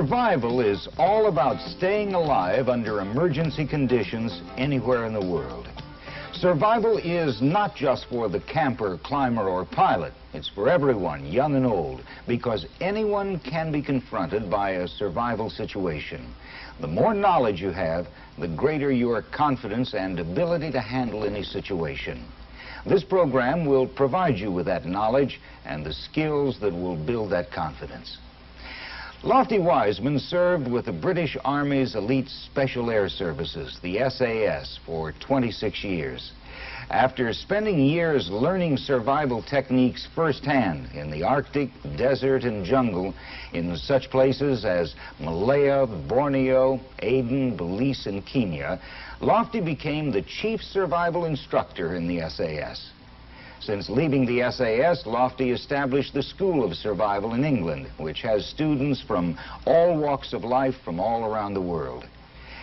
Survival is all about staying alive under emergency conditions anywhere in the world. Survival is not just for the camper, climber, or pilot. It's for everyone, young and old, because anyone can be confronted by a survival situation. The more knowledge you have, the greater your confidence and ability to handle any situation. This program will provide you with that knowledge and the skills that will build that confidence. Lόφτυ Γουάισμαν served with the British Army's Elite Special Air Services, the SAS, for 26 years. After spending years learning survival techniques firsthand in the Arctic, desert, and jungle in such places as Malaya, Borneo, Aden, Belize, and Kenya, Lόφτυ became the chief survival instructor in the SAS. Since leaving the SAS, Lόφτυ established the School of Survival in England, which has students from all walks of life from all around the world.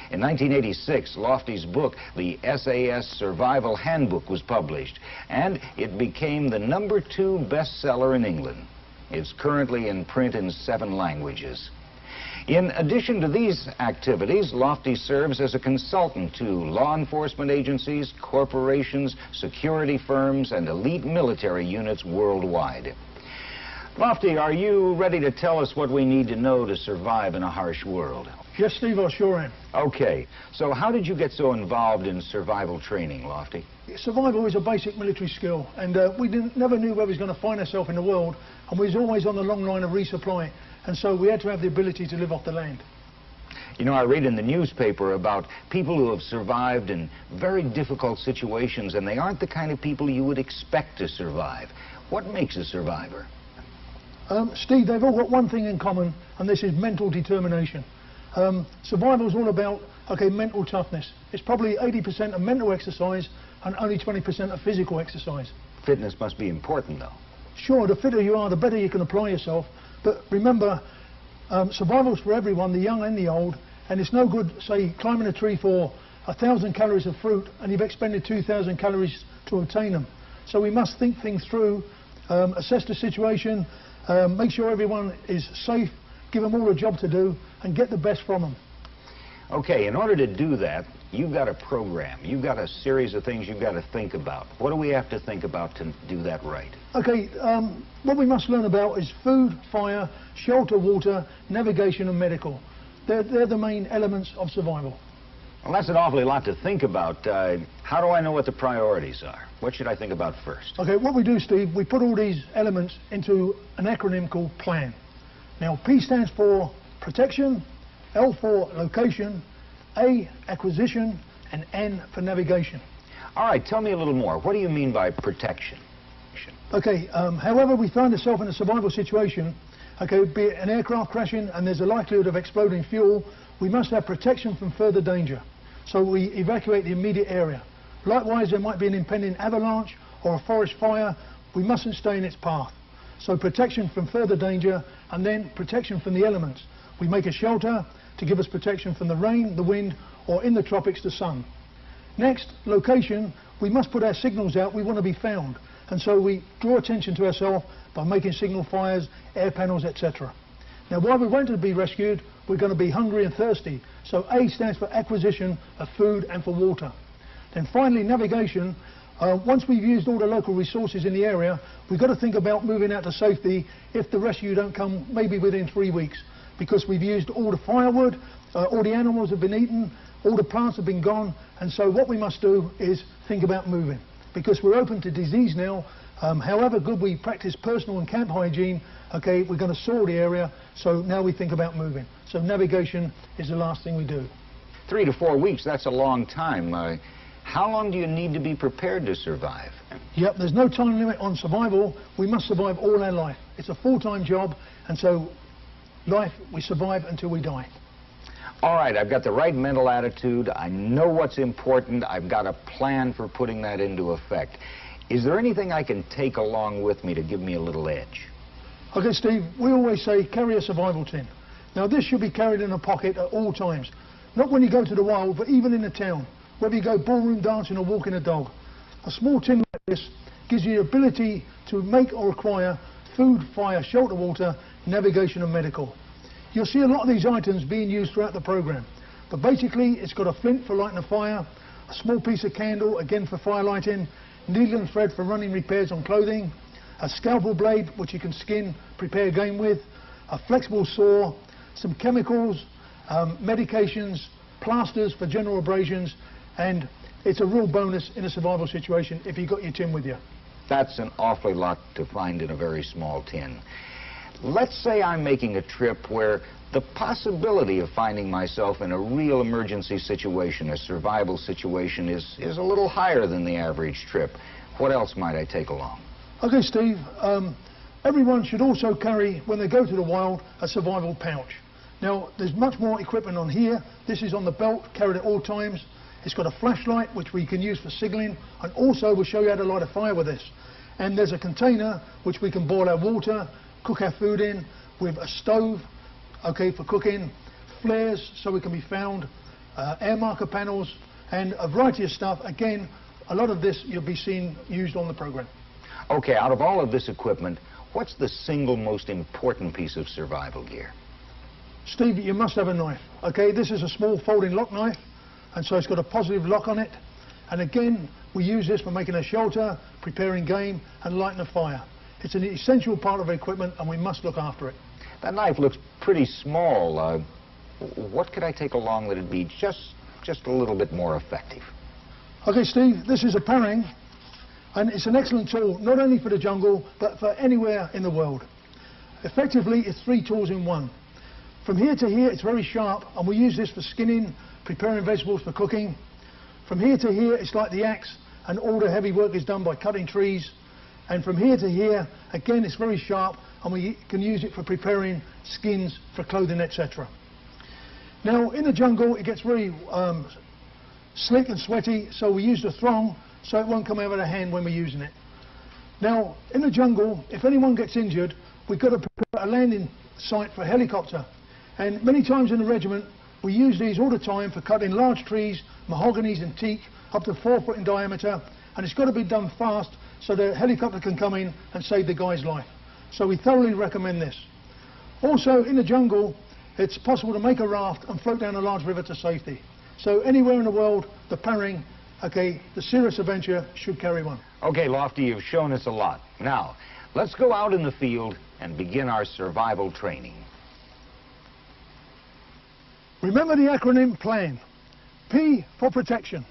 In 1986, Lόφτυ's book, the SAS Survival Handbook, was published, and it became the #2 bestseller in England. It's currently in print in 7 languages. In addition to these activities, Lόφτυ serves as a consultant to law enforcement agencies, corporations, security firms, and elite military units worldwide. Lόφτυ, are you ready to tell us what we need to know to survive in a harsh world? Yes, Steve, I sure am. Okay, so how did you get so involved in survival training, Lόφτυ? Survival is a basic military skill, and we never knew where we was going to find ourselves in the world, and we was always on the long line of resupply, and so we had to have the ability to live off the land. You know, I read in the newspaper about people who have survived in very difficult situations, and they aren't the kind of people you would expect to survive. What makes a survivor? Steve, they've all got one thing in common, and this is mental determination. Survival is all about, mental toughness. It's probably 80% of mental exercise and only 20% of physical exercise. Fitness must be important, though. Sure, the fitter you are, the better you can apply yourself. But remember, survival's for everyone, the young and the old, and it's no good, say, climbing a tree for 1,000 calories of fruit and you've expended 2,000 calories to obtain them. So we must think things through, assess the situation, make sure everyone is safe, give them all a job to do, and get the best from them. Okay, in order to do that, you've got a program. You've got a series of things you've got to think about. What do we have to think about to do that right? Okay, what we must learn about is food, fire, shelter, water, navigation, and medical. They're the main elements of survival. Well, that's an awfully lot to think about. How do I know what the priorities are? What should I think about first? Okay, what we do, Steve, we put all these elements into an acronym called PLAN. Now, P stands for protection, L for location, A, acquisition, and N for navigation. All right, tell me a little more. What do you mean by protection? Okay, however we find ourselves in a survival situation, be it an aircraft crashing and there's a likelihood of exploding fuel, we must have protection from further danger. So we evacuate the immediate area. Likewise, there might be an impending avalanche or a forest fire. We mustn't stay in its path. So protection from further danger, and then protection from the elements. We make a shelter to give us protection from the rain, the wind, or in the tropics, the sun. Next, location. We must put our signals out. We want to be found. And so we draw attention to ourselves by making signal fires, air panels, etc. Now, while we want to be rescued, we're going to be hungry and thirsty. So A stands for acquisition of food and for water. Then finally, navigation. Once we've used all the local resources in the area, we've got to think about moving out to safety if the rescue don't come maybe within 3 weeks, because we've used all the firewood, all the animals have been eaten, all the plants have been gone, and so what we must do is think about moving, because we're open to disease now. However good we practice personal and camp hygiene, we're going to soil the area, so now we think about moving. So navigation is the last thing we do. 3 to 4 weeks, that's a long time. How long do you need to be prepared to survive? Yep, there's no time limit on survival. We must survive all our life. It's a full-time job, and so life, we survive until we die. All right, I've got the right mental attitude. I know what's important. I've got a plan for putting that into effect. Is there anything I can take along with me to give me a little edge? Okay, Steve, we always say carry a survival tin. Now, this should be carried in a pocket at all times. Not when you go to the wild, but even in the town. Whether you go ballroom dancing or walking a dog. A small tin like this gives you the ability to make or acquire food, fire, shelter, water, navigation and medical. You'll see a lot of these items being used throughout the program. But basically, it's got a flint for lighting a fire, a small piece of candle, again for fire lighting, needle and thread for running repairs on clothing, a scalpel blade which you can skin, prepare game with, a flexible saw, some chemicals, medications, plasters for general abrasions, and it's a real bonus in a survival situation if you've got your tin with you. That's an awfully lot to find in a very small tin. Let's say I'm making a trip where the possibility of finding myself in a real emergency situation, a survival situation, is a little higher than the average trip. What else might I take along? Okay, Steve, everyone should also carry, when they go to the wild, a survival pouch. Now, there's much more equipment on here. This is on the belt, carried at all times. It's got a flashlight, which we can use for signalling, and also we'll show you how to light a fire with this. And there's a container which we can boil our water, cook our food in, with a stove, okay, for cooking, flares so we can be found, air marker panels, and a variety of stuff. Again, a lot of this you'll be seeing used on the program. Okay, out of all of this equipment, what's the single most important piece of survival gear? Steve, you must have a knife. Okay, this is a small folding lock knife, and so it's got a positive lock on it. And again, we use this for making a shelter, preparing game, and lighting a fire. It's an essential part of our equipment, and we must look after it. That knife looks pretty small. What could I take along that'd be just a little bit more effective? Okay, Steve, this is a parang, and it's an excellent tool, not only for the jungle, but for anywhere in the world. Effectively, it's 3 tools in one. From here to here, it's very sharp, and we use this for skinning, preparing vegetables for cooking. From here to here, it's like the axe, and all the heavy work is done by cutting trees. And from here to here, again, it's very sharp, and we can use it for preparing skins for clothing, etc. Now, in the jungle, it gets very slick and sweaty, so we use the thong so it won't come out of the hand when we're using it. Now, in the jungle, if anyone gets injured, we've got to prepare a landing site for a helicopter. And many times in the regiment, we use these all the time for cutting large trees, mahoganies and teak, up to 4 foot in diameter, and it's got to be done fast so the helicopter can come in and save the guy's life. So we thoroughly recommend this. Also, in the jungle, it's possible to make a raft and float down a large river to safety. So anywhere in the world, the parang, okay, the serious adventure should carry one. Okay, Lofty, you've shown us a lot. Now, let's go out in the field and begin our survival training. Remember the acronym PLAN. P for protection.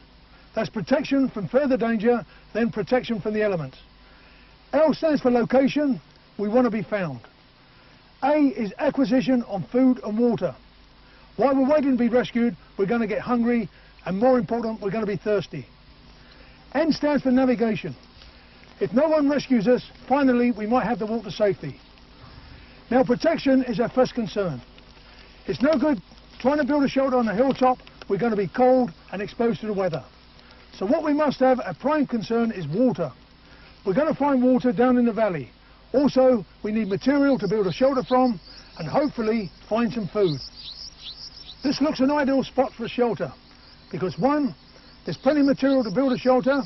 That's protection from further danger, then protection from the elements. L stands for location. We want to be found. A is acquisition on food and water. While we're waiting to be rescued, we're going to get hungry, and more important, we're going to be thirsty. N stands for navigation. If no one rescues us, finally we might have to walk to safety. Now, protection is our first concern. It's no good trying to build a shelter on a hilltop. We're going to be cold and exposed to the weather. So what we must have, our prime concern, is water. We're going to find water down in the valley. Also, we need material to build a shelter from, and hopefully find some food. This looks an ideal spot for a shelter, because one, there's plenty of material to build a shelter.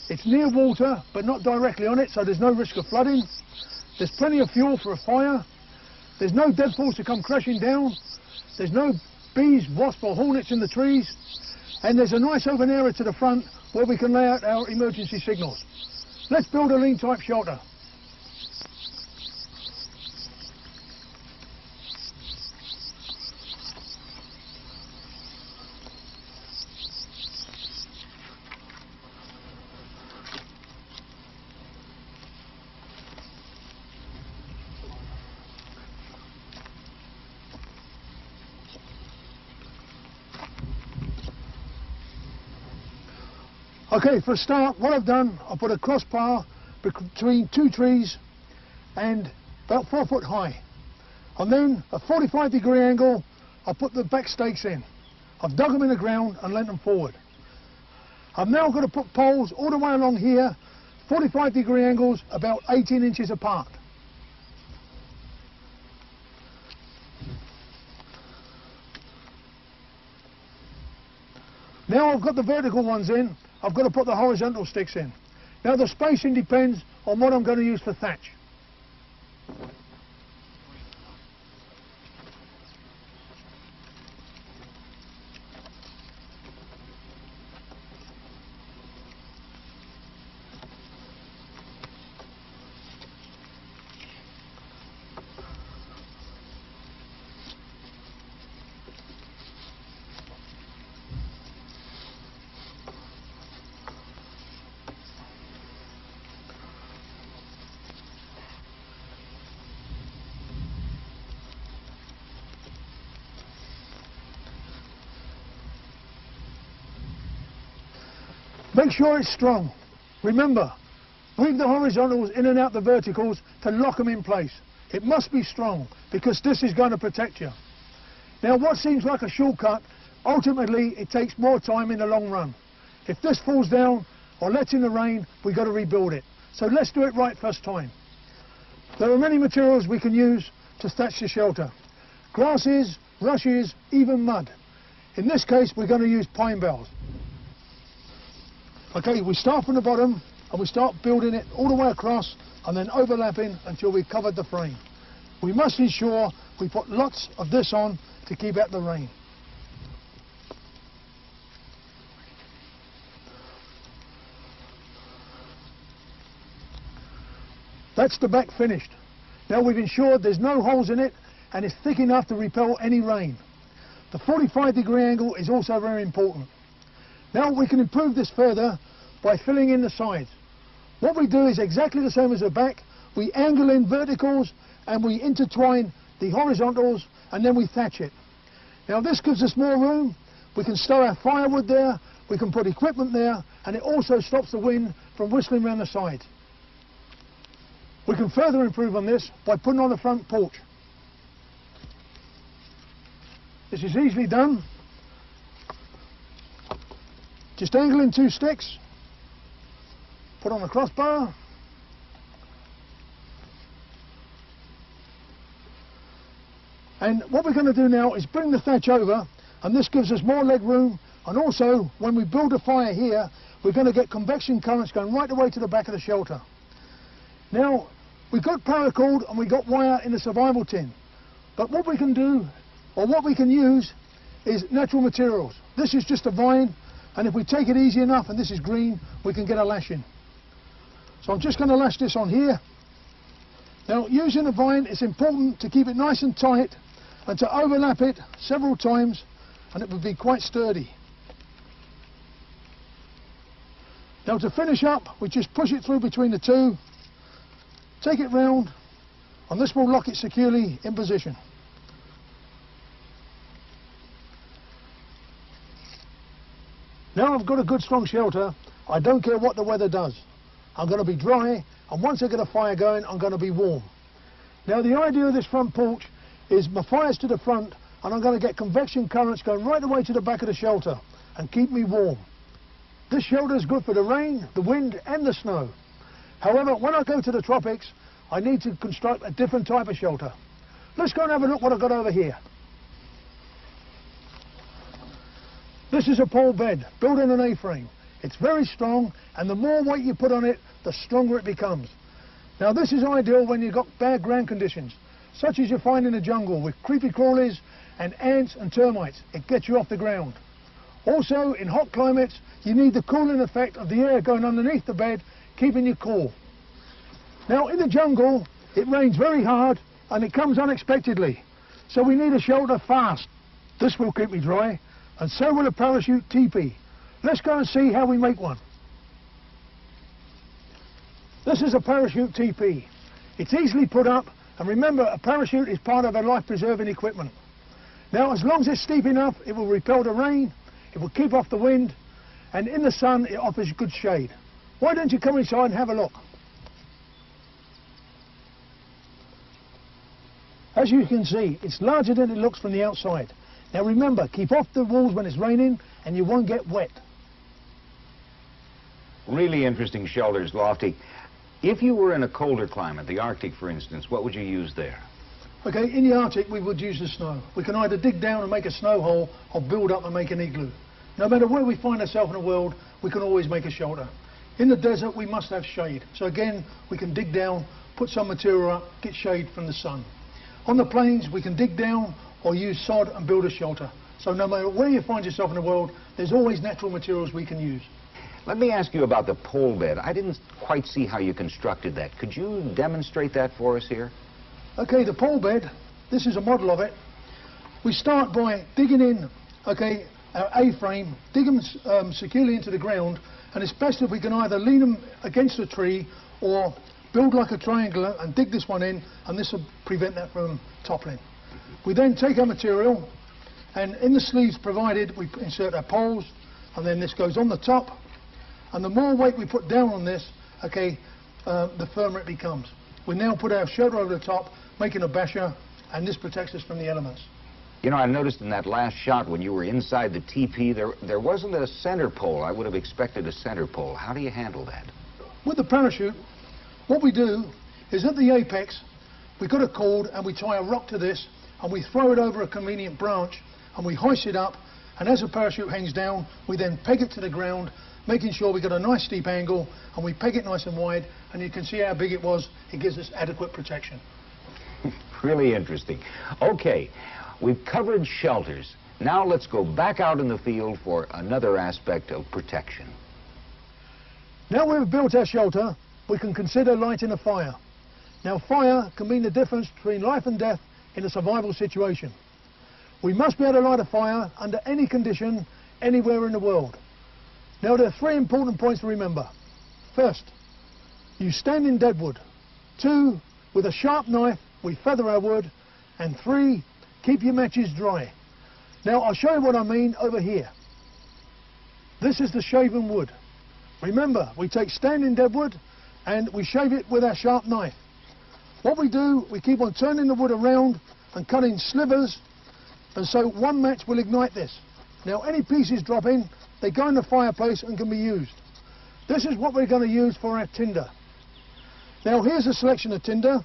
It's near water, but not directly on it, so there's no risk of flooding. There's plenty of fuel for a fire. There's no deadfalls to come crashing down. There's no bees, wasps or hornets in the trees. And there's a nice open area to the front where we can lay out our emergency signals. Let's build a lean type shelter. Okay, for a start, what I've done, I've put a crossbar between 2 trees and about 4 foot high. And then a 45-degree angle, I put the back stakes in. I've dug them in the ground and leant them forward. I've now got to put poles all the way along here, 45-degree angles, about 18 inches apart. Now I've got the vertical ones in, I've got to put the horizontal sticks in. Now the spacing depends on what I'm going to use for thatch. Make sure it's strong. Remember, weave the horizontals in and out the verticals to lock them in place. It must be strong because this is going to protect you. Now what seems like a shortcut, ultimately it takes more time in the long run. If this falls down or lets in the rain, we've got to rebuild it. So let's do it right first time. There are many materials we can use to thatch the shelter. Grasses, rushes, even mud. In this case we're going to use pine boughs. Okay, we start from the bottom and we start building it all the way across and then overlapping until we've covered the frame. We must ensure we put lots of this on to keep out the rain. That's the back finished. Now we've ensured there's no holes in it and it's thick enough to repel any rain. The 45-degree angle is also very important. Now we can improve this further by filling in the sides. What we do is exactly the same as the back. We angle in verticals and we intertwine the horizontals and then we thatch it. Now this gives us more room. We can stow our firewood there, we can put equipment there, and it also stops the wind from whistling around the sides. We can further improve on this by putting on the front porch. This is easily done. Just angle in 2 sticks, put on the crossbar, and what we're going to do now is bring the thatch over, and this gives us more leg room, and also when we build a fire here we're going to get convection currents going right away to the back of the shelter. Now we've got paracord and we've got wire in the survival tin, but what we can do or what we can use is natural materials. This is just a vine, and if we take it easy enough, and this is green, we can get a lashing. So I'm just going to lash this on here. Now using a vine, it's important to keep it nice and tight and to overlap it several times, and it would be quite sturdy. Now to finish up, we just push it through between the two, take it round, and this will lock it securely in position. Now I've got a good strong shelter, I don't care what the weather does. I'm going to be dry, and once I get a fire going, I'm going to be warm. Now the idea of this front porch is my fire's to the front, and I'm going to get convection currents going right away to the back of the shelter and keep me warm. This shelter is good for the rain, the wind and the snow. However, when I go to the tropics, I need to construct a different type of shelter. Let's go and have a look what I've got over here. This is a pole bed built in an A-frame. It's very strong, and the more weight you put on it, the stronger it becomes. Now this is ideal when you've got bad ground conditions, such as you find in the jungle with creepy crawlies and ants and termites. It gets you off the ground. Also, in hot climates, you need the cooling effect of the air going underneath the bed, keeping you cool. Now in the jungle, it rains very hard and it comes unexpectedly, so we need a shelter fast. This will keep me dry, and so will a parachute teepee. Let's go and see how we make one. This is a parachute teepee. It's easily put up, and remember, a parachute is part of our life-preserving equipment. Now as long as it's steep enough, it will repel the rain, it will keep off the wind, and in the sun it offers good shade. Why don't you come inside and have a look? As you can see, it's larger than it looks from the outside. Now remember, keep off the walls when it's raining and you won't get wet. Really interesting shelters, Lofty. If you were in a colder climate, the Arctic for instance, what would you use there? Okay, in the Arctic we would use the snow. We can either dig down and make a snow hole or build up and make an igloo. No matter where we find ourselves in the world, we can always make a shelter. In the desert we must have shade. So again, we can dig down, put some material up, get shade from the sun. On the plains we can dig down or use sod and build a shelter. So no matter where you find yourself in the world, there's always natural materials we can use. Let me ask you about the pole bed. I didn't quite see how you constructed that. Could you demonstrate that for us here? Okay, the pole bed, this is a model of it. We start by digging in, okay, our A-frame, dig them securely into the ground, and it's best if we can either lean them against a tree or build like a triangle and dig this one in, and this will prevent that from toppling. We then take our material, and in the sleeves provided we insert our poles, and then this goes on the top, And the more weight we put down on this, okay, the firmer it becomes. We now put our shelter over the top, making a basher, and this protects us from the elements. You know, I noticed in that last shot when you were inside the teepee, there wasn't a center pole. I would have expected a center pole. How do you handle that? With the parachute, what we do is at the apex, we got a cord and we tie a rock to this and we throw it over a convenient branch and we hoist it up, and as the parachute hangs down, we then peg it to the ground, making sure we got a nice steep angle, and we peg it nice and wide, and you can see how big it was. It gives us adequate protection. Really interesting. Okay, we've covered shelters. Now let's go back out in the field for another aspect of protection. Now we've built our shelter, we can consider lighting a fire. Now fire can mean the difference between life and death in a survival situation. We must be able to light a fire under any condition, anywhere in the world. Now there are three important points to remember. First, you stand in dead wood. 2, with a sharp knife, we feather our wood. And 3, keep your matches dry. Now I'll show you what I mean over here. This is the shaven wood. Remember, we take standing dead wood and we shave it with our sharp knife. What we do, we keep on turning the wood around and cutting slivers, and so one match will ignite this. Now any pieces drop in, they go in the fireplace and can be used. This is what we're going to use for our tinder. Now here's a selection of tinder.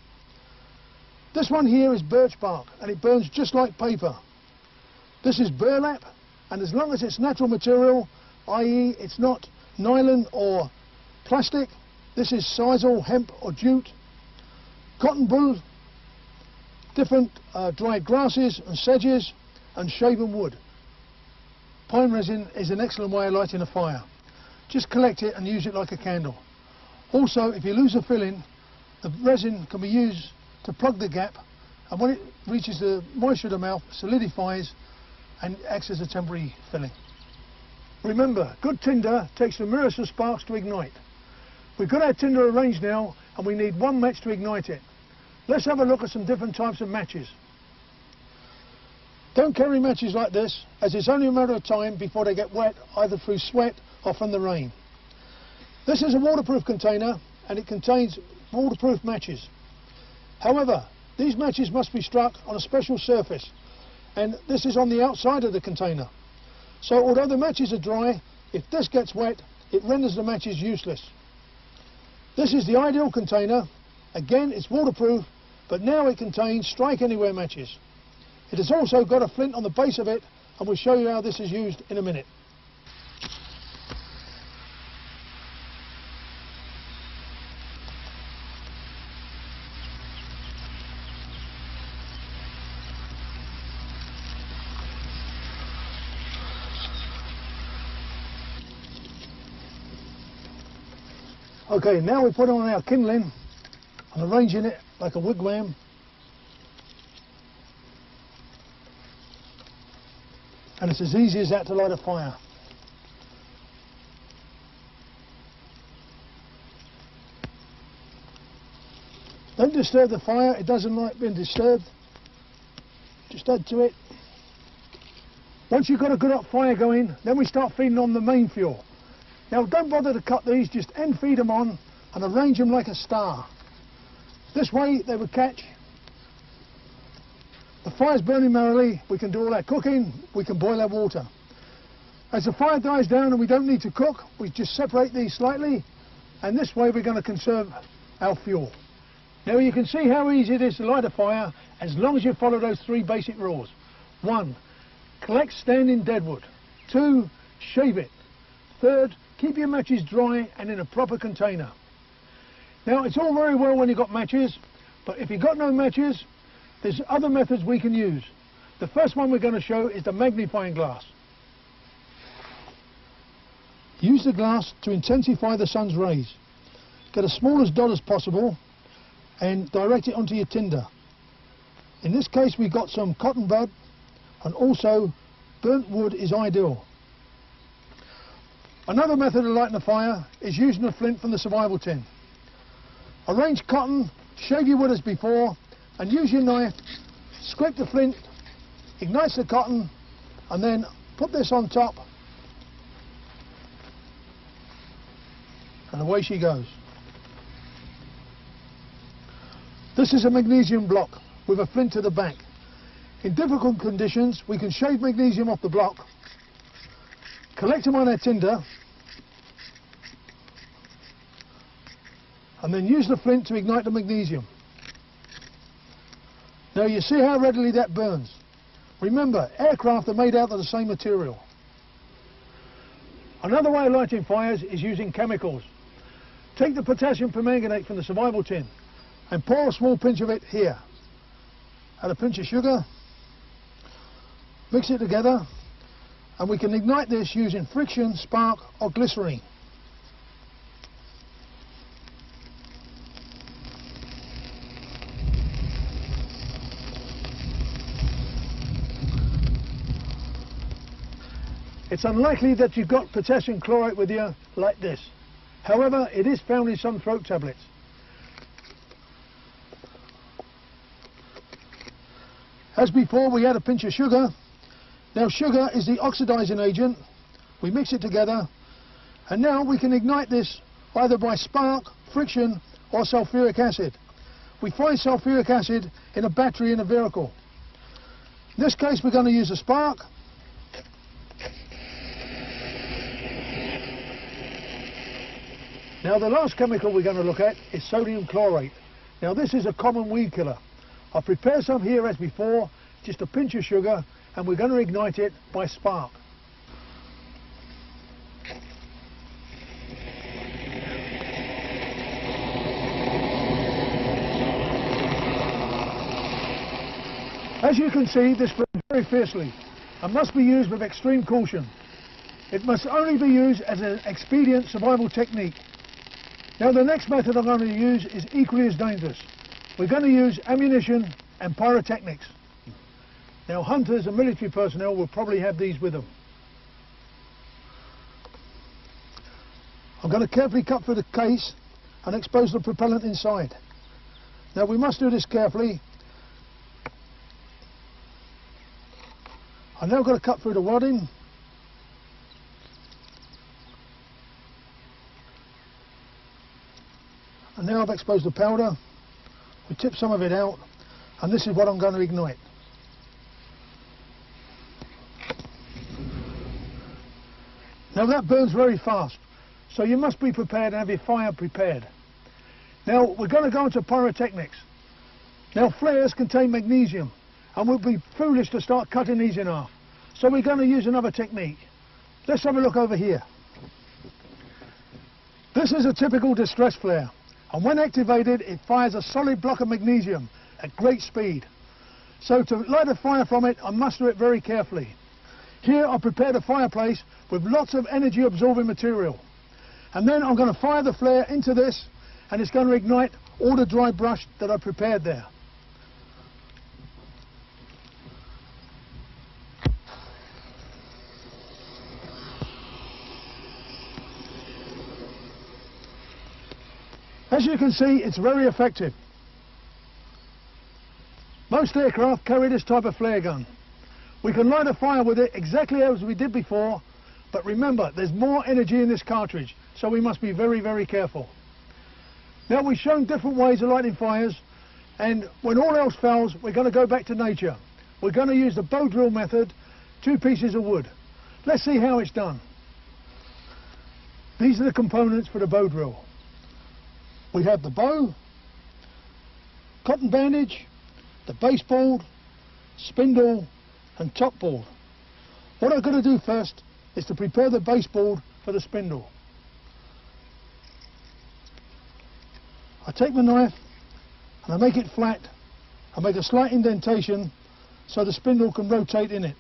This one here is birch bark and it burns just like paper. This is burlap, and as long as it's natural material, i.e. it's not nylon or plastic, this is sisal, hemp or jute. Cotton wool, different dried grasses and sedges, and shaven wood. Pine resin is an excellent way of lighting a fire. Just collect it and use it like a candle. Also, if you lose the filling, the resin can be used to plug the gap, and when it reaches the moisture of the mouth, solidifies and acts as a temporary filling. Remember, good tinder takes the merest of sparks to ignite. We've got our tinder arranged now, and we need one match to ignite it. Let's have a look at some different types of matches. Don't carry matches like this, as it's only a matter of time before they get wet, either through sweat or from the rain. This is a waterproof container, and it contains waterproof matches. However, these matches must be struck on a special surface, and this is on the outside of the container. So although the matches are dry, if this gets wet, it renders the matches useless. This is the ideal container. Again, it's waterproof, but now it contains strike anywhere matches. It has also got a flint on the base of it, and we'll show you how this is used in a minute. Okay, now we put on our kindling and arranging it like a wigwam. And it's as easy as that to light a fire. Don't disturb the fire, it doesn't like being disturbed. Just add to it. Once you've got a good hot fire going, then we start feeding on the main fuel. Now don't bother to cut these, just end feed them on and arrange them like a star. This way they would catch. The fire's burning merrily, we can do all our cooking, we can boil our water. As the fire dies down and we don't need to cook, we just separate these slightly, and this way we're going to conserve our fuel. Now you can see how easy it is to light a fire as long as you follow those 3 basic rules. 1, collect standing deadwood. 2, shave it. 3rd, keep your matches dry and in a proper container. Now it's all very well when you've got matches, but if you've got no matches, there's other methods we can use. The first one we're going to show is the magnifying glass. Use the glass to intensify the sun's rays. Get as small as dot as possible and direct it onto your tinder. In this case we've got some cotton bud, and also burnt wood is ideal. Another method of lighting a fire is using a flint from the survival tin. Arrange cotton, shave your wood as before, and use your knife, scrape the flint, ignite the cotton, and then put this on top. And away she goes. This is a magnesium block with a flint to the back. In difficult conditions, we can shave magnesium off the block, collect them on our tinder, and then use the flint to ignite the magnesium. Now you see how readily that burns. Remember, aircraft are made out of the same material. Another way of lighting fires is using chemicals. Take the potassium permanganate from the survival tin and pour a small pinch of it here. Add a pinch of sugar, mix it together, and we can ignite this using friction, spark or glycerine. It's unlikely that you've got potassium chlorate with you like this. However, it is found in some throat tablets. As before, we add a pinch of sugar. Now sugar is the oxidizing agent. We mix it together, and now we can ignite this either by spark, friction or sulfuric acid. We find sulfuric acid in a battery in a vehicle. In this case, we're going to use a spark. Now the last chemical we're going to look at is sodium chlorate. Now this is a common weed killer. I've prepared some here as before, just a pinch of sugar, and we're going to ignite it by spark. As you can see, this burns very fiercely and must be used with extreme caution. It must only be used as an expedient survival technique. Now the next method I'm going to use is equally as dangerous. We're going to use ammunition and pyrotechnics. Now hunters and military personnel will probably have these with them. I'm going to carefully cut through the case and expose the propellant inside. Now we must do this carefully. I'm now going to cut through the wadding. And now I've exposed the powder. We tip some of it out, and this is what I'm going to ignite. Now that burns very fast, so you must be prepared and have your fire prepared. Now we're going to go into pyrotechnics. Now flares contain magnesium, and we'll be foolish to start cutting these in half. So we're going to use another technique. Let's have a look over here. This is a typical distress flare. And when activated, it fires a solid block of magnesium at great speed. So to light a fire from it, I must do it very carefully. Here I prepared a fireplace with lots of energy absorbing material. And then I'm going to fire the flare into this, and it's going to ignite all the dry brush that I prepared there. As you can see, it's very effective. Most aircraft carry this type of flare gun. We can light a fire with it exactly as we did before, but remember, there's more energy in this cartridge, so we must be very, very careful. Now we've shown different ways of lighting fires, and when all else fails, we're going to go back to nature. We're going to use the bow drill method, 2 pieces of wood. Let's see how it's done. These are the components for the bow drill. We have the bow, cotton bandage, the baseboard, spindle and top board. What I'm going to do first is to prepare the baseboard for the spindle. I take my knife and I make it flat. I make a slight indentation so the spindle can rotate in it.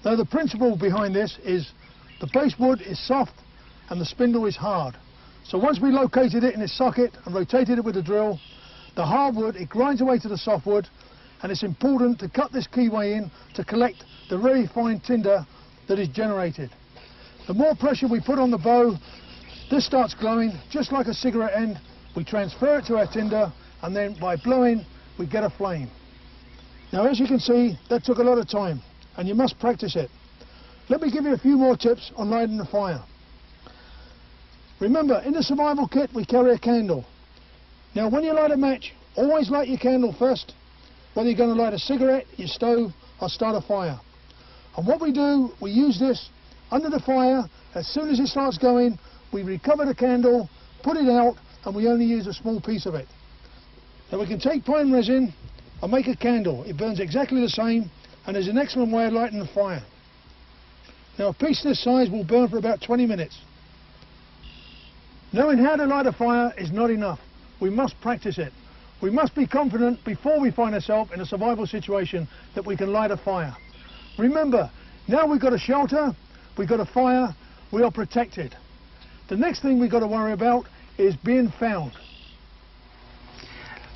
Now the principle behind this is the basewood is soft and the spindle is hard. So once we located it in its socket and rotated it with the drill, the hardwood, it grinds away to the softwood, and it's important to cut this keyway in to collect the very fine tinder that is generated. The more pressure we put on the bow, this starts glowing just like a cigarette end. We transfer it to our tinder, and then by blowing we get a flame. Now as you can see, that took a lot of time and you must practice it. Let me give you a few more tips on lighting the fire. Remember, in the survival kit we carry a candle. Now when you light a match, always light your candle first, whether you're going to light a cigarette, your stove, or start a fire. And what we do, we use this under the fire. As soon as it starts going, we recover the candle, put it out, and we only use a small piece of it. Now we can take pine resin and make a candle. It burns exactly the same, and is an excellent way of lighting the fire. Now a piece this size will burn for about 20 minutes. Knowing how to light a fire is not enough. We must practice it. We must be confident before we find ourselves in a survival situation that we can light a fire. Remember, now we've got a shelter, we've got a fire, we are protected. The next thing we've got to worry about is being found.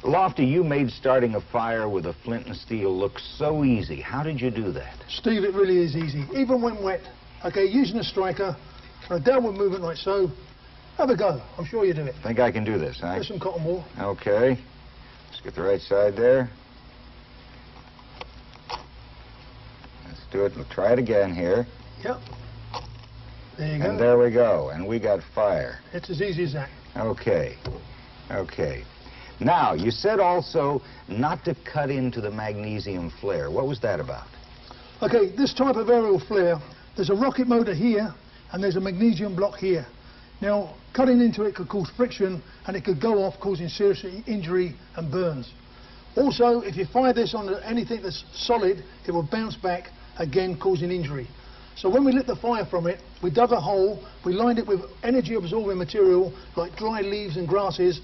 Lofty, you made starting a fire with a flint and steel look so easy. How did you do that? Steve, it really is easy, even when wet. Okay, using a striker, a downward movement like so. Have a go. I'm sure you do it. Think I can do this, huh? There's some cotton wool. Okay. Let's get the right side there. Let's do it. We'll try it again here. Yep. There you go. And there we go. And we got fire. It's as easy as that. Okay. Okay. Now, you said also not to cut into the magnesium flare. What was that about? Okay, this type of aerial flare, there's a rocket motor here, and there's a magnesium block here. Now, cutting into it could cause friction, and it could go off, causing serious injury and burns. Also, if you fire this on anything that's solid, it will bounce back, again causing injury. So when we lit the fire from it, we dug a hole, we lined it with energy-absorbing material, like dry leaves and grasses,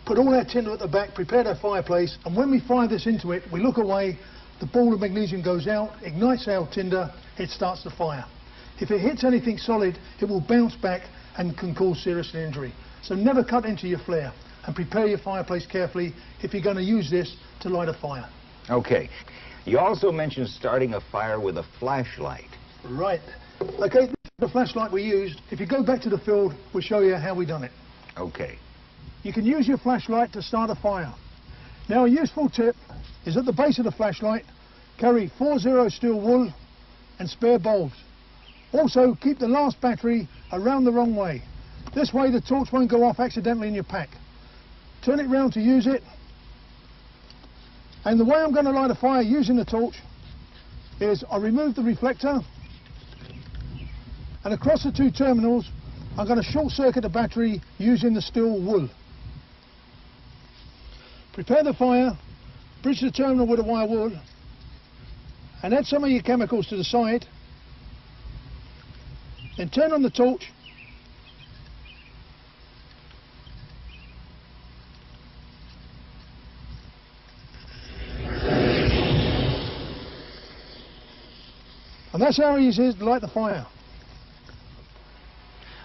put all our tinder at the back, prepared our fireplace, and when we fire this into it, we look away, the ball of magnesium goes out, ignites our tinder, it starts the fire. If it hits anything solid, it will bounce back and can cause serious injury. So never cut into your flare, and prepare your fireplace carefully if you're going to use this to light a fire. Okay. You also mentioned starting a fire with a flashlight. Right. Okay, this is the flashlight we used. If you go back to the field, we'll show you how we done it. Okay. You can use your flashlight to start a fire. Now a useful tip is at the base of the flashlight, carry 4-0 steel wool and spare bulbs. Also, keep the last battery around the wrong way. This way the torch won't go off accidentally in your pack. Turn it round to use it. And the way I'm going to light a fire using the torch is I remove the reflector, and across the two terminals I'm going to short circuit the battery using the steel wool. Prepare the fire, bridge the terminal with a wire wool, and add some of your chemicals to the side. Then turn on the torch. And that's how easy it is to light the fire.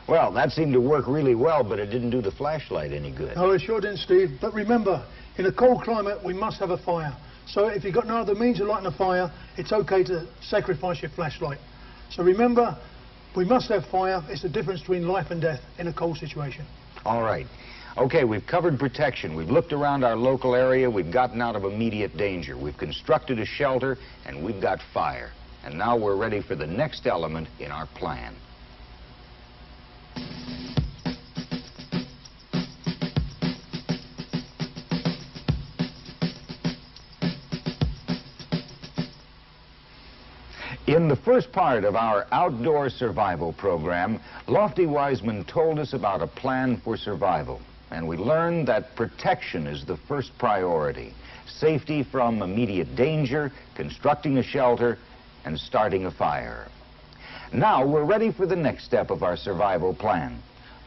Well, that seemed to work really well, but it didn't do the flashlight any good. No, it sure didn't, Steve. But remember, in a cold climate, we must have a fire. So if you've got no other means of lighting a fire, it's okay to sacrifice your flashlight. So remember, we must have fire. It's the difference between life and death in a cold situation. All right. Okay, we've covered protection. We've looked around our local area. We've gotten out of immediate danger. We've constructed a shelter, and we've got fire. And now we're ready for the next element in our plan. In the first part of our outdoor survival program, Lofty Wiseman told us about a plan for survival. And we learned that protection is the first priority. Safety from immediate danger, constructing a shelter, and starting a fire. Now we're ready for the next step of our survival plan,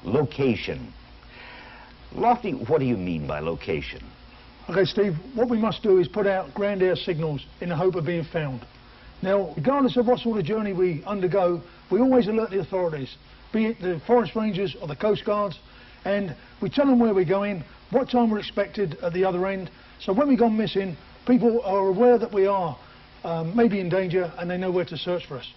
location. Lofty, what do you mean by location? Okay, Steve, what we must do is put out ground air signals in the hope of being found. Now, regardless of what sort of journey we undergo, we always alert the authorities, be it the forest rangers or the coast guards, and we tell them where we're going, what time we're expected at the other end. So when we go missing, people are aware that we are maybe in danger, and they know where to search for us.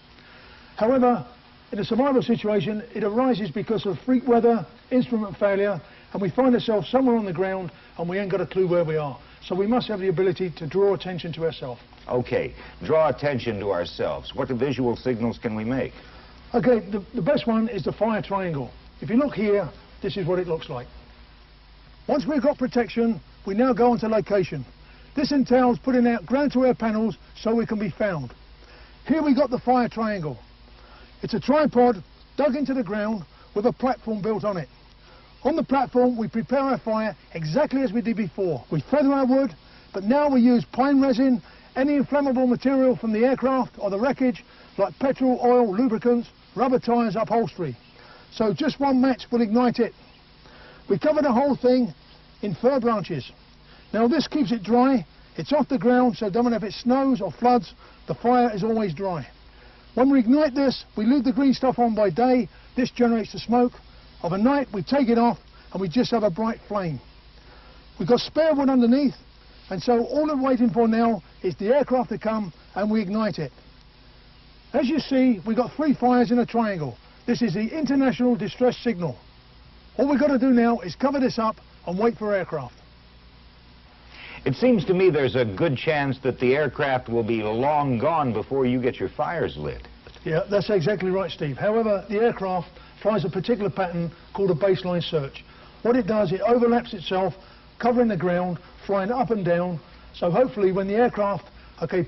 However, in a survival situation, it arises because of freak weather, instrument failure, and we find ourselves somewhere on the ground and we ain't got a clue where we are. So we must have the ability to draw attention to ourselves. Okay, draw attention to ourselves. What visual signals can we make? Okay, the best one is the fire triangle. If you look here, this is what it looks like. Once we've got protection, we now go on to location. This entails putting out ground-to-air panels so we can be found. Here we got the fire triangle. It's a tripod dug into the ground with a platform built on it. On the platform, we prepare our fire exactly as we did before. We feather our wood, but now we use pine resin, any inflammable material from the aircraft or the wreckage, like petrol, oil, lubricants, rubber tyres, upholstery. So just one match will ignite it. We cover the whole thing in fir branches. Now this keeps it dry, it's off the ground, so no matter if it snows or floods, the fire is always dry. When we ignite this, we leave the green stuff on by day, this generates the smoke. Of a night, we take it off and we just have a bright flame. We've got spare wood underneath, and so all we're waiting for now is the aircraft to come and we ignite it. As you see, we've got 3 fires in a triangle. This is the international distress signal. All we've got to do now is cover this up and wait for aircraft. It seems to me there's a good chance that the aircraft will be long gone before you get your fires lit. Yeah, that's exactly right, Steve. However, the aircraft flies a particular pattern called a baseline search. What it does, it overlaps itself, covering the ground, flying up and down. So hopefully when the aircraft,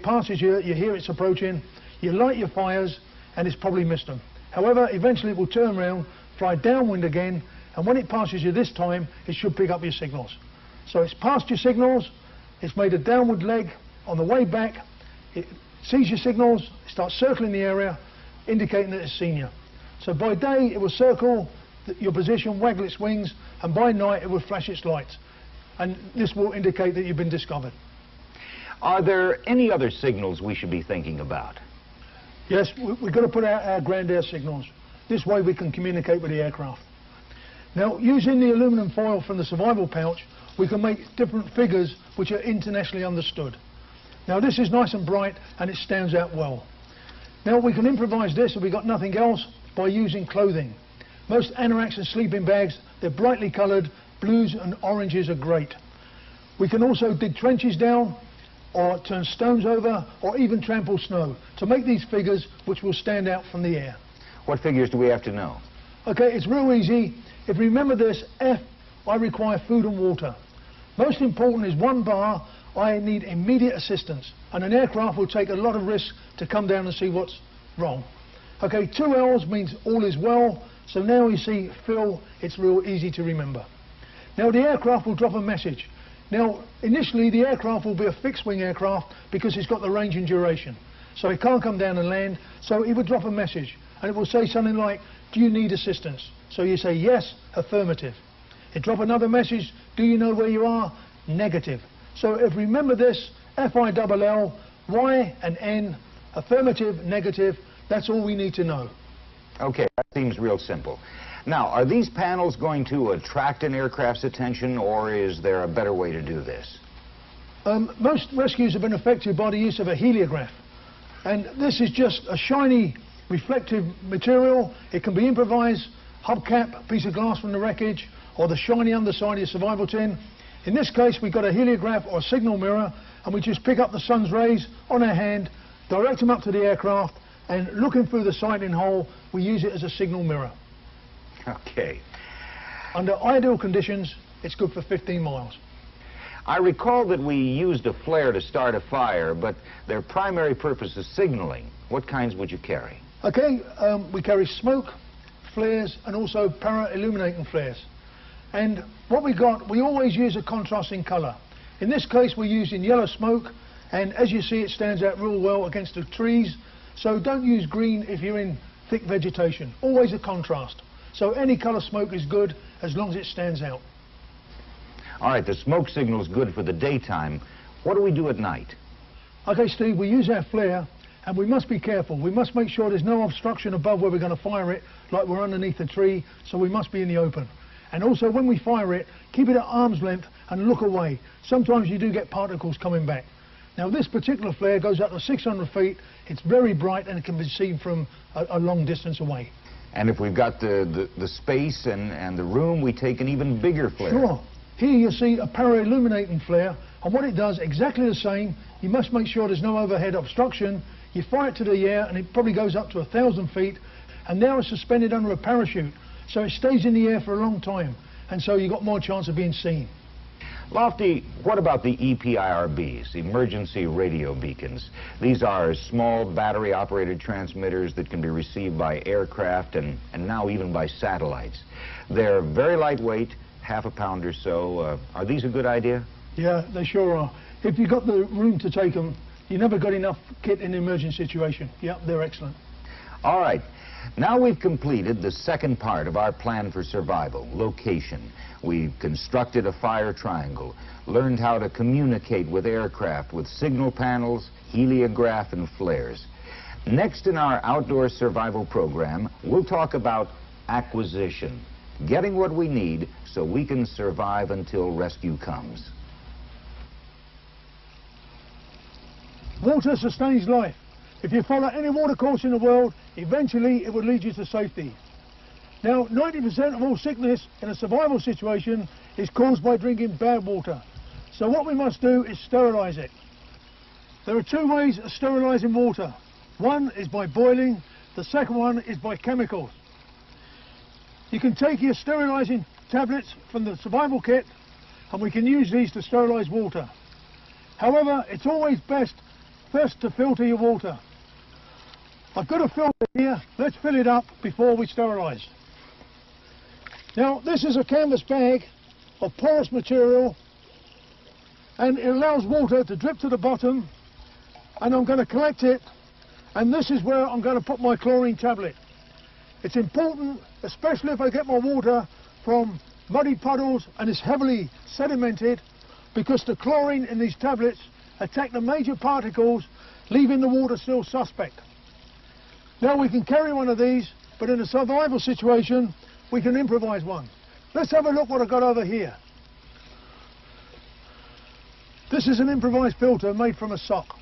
passes you, you hear it's approaching, you light your fires, and it's probably missed them. However, eventually it will turn around, fly downwind again, and when it passes you this time, it should pick up your signals. So it's passed your signals, it's made a downward leg. On the way back, it sees your signals, it starts circling the area, indicating that it's seen you. So by day, it will circle your position, waggle its wings, and by night, it will flash its lights. And this will indicate that you've been discovered. Are there any other signals we should be thinking about? Yes, we've got to put out our ground air signals. This way we can communicate with the aircraft. Now, using the aluminum foil from the survival pouch, we can make different figures which are internationally understood. Now, this is nice and bright and it stands out well. Now, we can improvise this if we've got nothing else by using clothing. Most anoraks and sleeping bags, they're brightly coloured. Blues and oranges are great. We can also dig trenches down, or turn stones over, or even trample snow to make these figures which will stand out from the air. What figures do we have to know? Okay, it's real easy. If you remember this, F, I require food and water. Most important is 1 bar, I need immediate assistance. And an aircraft will take a lot of risk to come down and see what's wrong. Okay, 2 L's means all is well. So now you see Phil, it's real easy to remember. Now the aircraft will drop a message. Now initially the aircraft will be a fixed wing aircraft because it's got the range and duration. So it can't come down and land, so it would drop a message. And it will say something like, do you need assistance? So you say yes, affirmative. It drop another message, do you know where you are? Negative. So if we remember this, F-I-double-L, Y and N, affirmative, negative, that's all we need to know. Okay, that seems real simple. Now, are these panels going to attract an aircraft's attention, or is there a better way to do this? Most rescues have been effected by the use of a heliograph. And this is just a shiny, reflective material. It can be improvised, hubcap, piece of glass from the wreckage, or the shiny underside of your survival tin. In this case, we've got a heliograph or a signal mirror, and we just pick up the sun's rays on our hand, direct them up to the aircraft, and looking through the sighting hole, we use it as a signal mirror. Okay. Under ideal conditions, it's good for 15 miles. I recall that we used a flare to start a fire, but their primary purpose is signaling. What kinds would you carry? Okay, we carry smoke, flares, and also para-illuminating flares. And what we got, we always use a contrasting colour. In this case, we're using yellow smoke, and as you see, it stands out real well against the trees. So don't use green if you're in thick vegetation. Always a contrast. So any colour smoke is good as long as it stands out. All right, the smoke signal is good for the daytime. What do we do at night? Okay, Steve, we use our flare, and we must be careful. We must make sure there's no obstruction above where we're going to fire it, like we're underneath a tree, so we must be in the open. And also, when we fire it, keep it at arm's length and look away. Sometimes you do get particles coming back. Now, this particular flare goes up to 600 feet. It's very bright, and it can be seen from a long distance away. And if we've got the space and the room, we take an even bigger flare. Sure. Here you see a para-illuminating flare, and what it does, exactly the same. You must make sure there's no overhead obstruction. You fire it to the air and it probably goes up to 1,000 feet, and now it's suspended under a parachute, so it stays in the air for a long time, and so you've got more chance of being seen. Lofty, what about the EPIRBs, emergency radio beacons? These are small battery-operated transmitters that can be received by aircraft and now even by satellites. They're very lightweight, half a pound or so. Are these a good idea? Yeah, they sure are. If you've got the room to take them, you never got enough kit in an emergency situation. Yeah, they're excellent. All right. Now we've completed the second part of our plan for survival, location. We've constructed a fire triangle, learned how to communicate with aircraft with signal panels, heliograph, and flares. Next in our outdoor survival program, we'll talk about acquisition, getting what we need so we can survive until rescue comes. Water sustains life. If you follow any water course in the world, eventually it will lead you to safety. Now, 90% of all sickness in a survival situation is caused by drinking bad water. So what we must do is sterilize it. There are two ways of sterilizing water. One is by boiling, the second one is by chemicals. You can take your sterilizing tablets from the survival kit and we can use these to sterilize water. However, it's always best first to filter your water. I've got a filter here. Let's fill it up before we sterilize. Now, this is a canvas bag of porous material, and it allows water to drip to the bottom, and I'm going to collect it, and this is where I'm going to put my chlorine tablet. It's important, especially if I get my water from muddy puddles and it's heavily sedimented, because the chlorine in these tablets attack the major particles, leaving the water still suspect. Now we can carry one of these, but in a survival situation, we can improvise one. Let's have a look what I've got over here. This is an improvised filter made from a sock.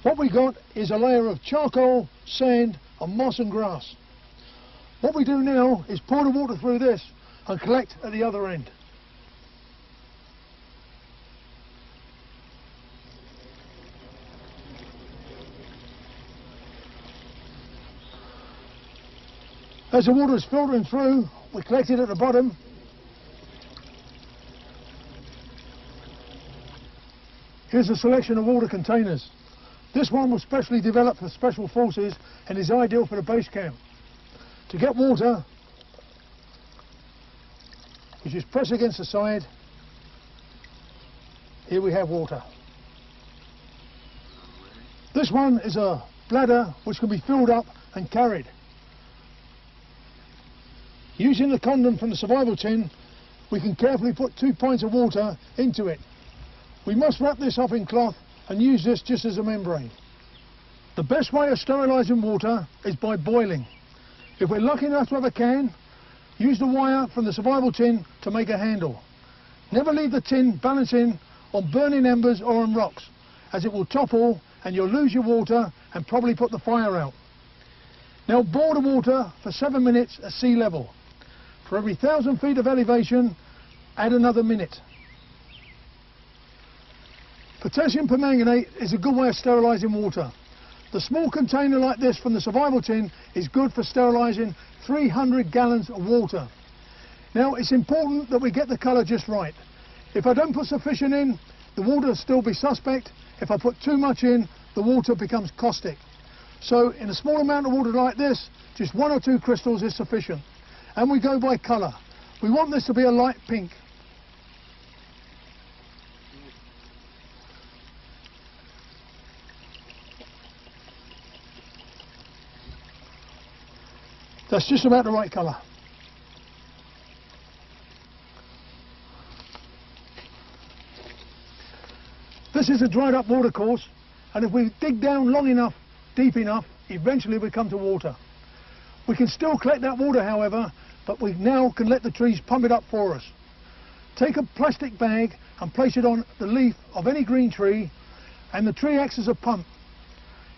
What we got is a layer of charcoal, sand, and moss and grass. What we do now is pour the water through this and collect at the other end. As the water is filtering through, we collect it at the bottom. Here's a selection of water containers. This one was specially developed for special forces and is ideal for the base camp. To get water, we just press against the side. Here we have water. This one is a bladder which can be filled up and carried. Using the condom from the survival tin, we can carefully put 2 pints of water into it. We must wrap this up in cloth and use this just as a membrane. The best way of sterilising water is by boiling. If we're lucky enough to have a can, use the wire from the survival tin to make a handle. Never leave the tin balancing on burning embers or on rocks, as it will topple and you'll lose your water and probably put the fire out. Now boil the water for 7 minutes at sea level. For every 1,000 feet of elevation, add another minute. Potassium permanganate is a good way of sterilising water. The small container like this from the survival tin is good for sterilising 300 gallons of water. Now it's important that we get the colour just right. If I don't put sufficient in, the water will still be suspect. If I put too much in, the water becomes caustic. So in a small amount of water like this, just 1 or 2 crystals is sufficient. And we go by colour. We want this to be a light pink. That's just about the right colour. This is a dried up water course, and if we dig down long enough, deep enough, eventually we come to water. We can still collect that water, however, but we now can let the trees pump it up for us. Take a plastic bag and place it on the leaf of any green tree, and the tree acts as a pump.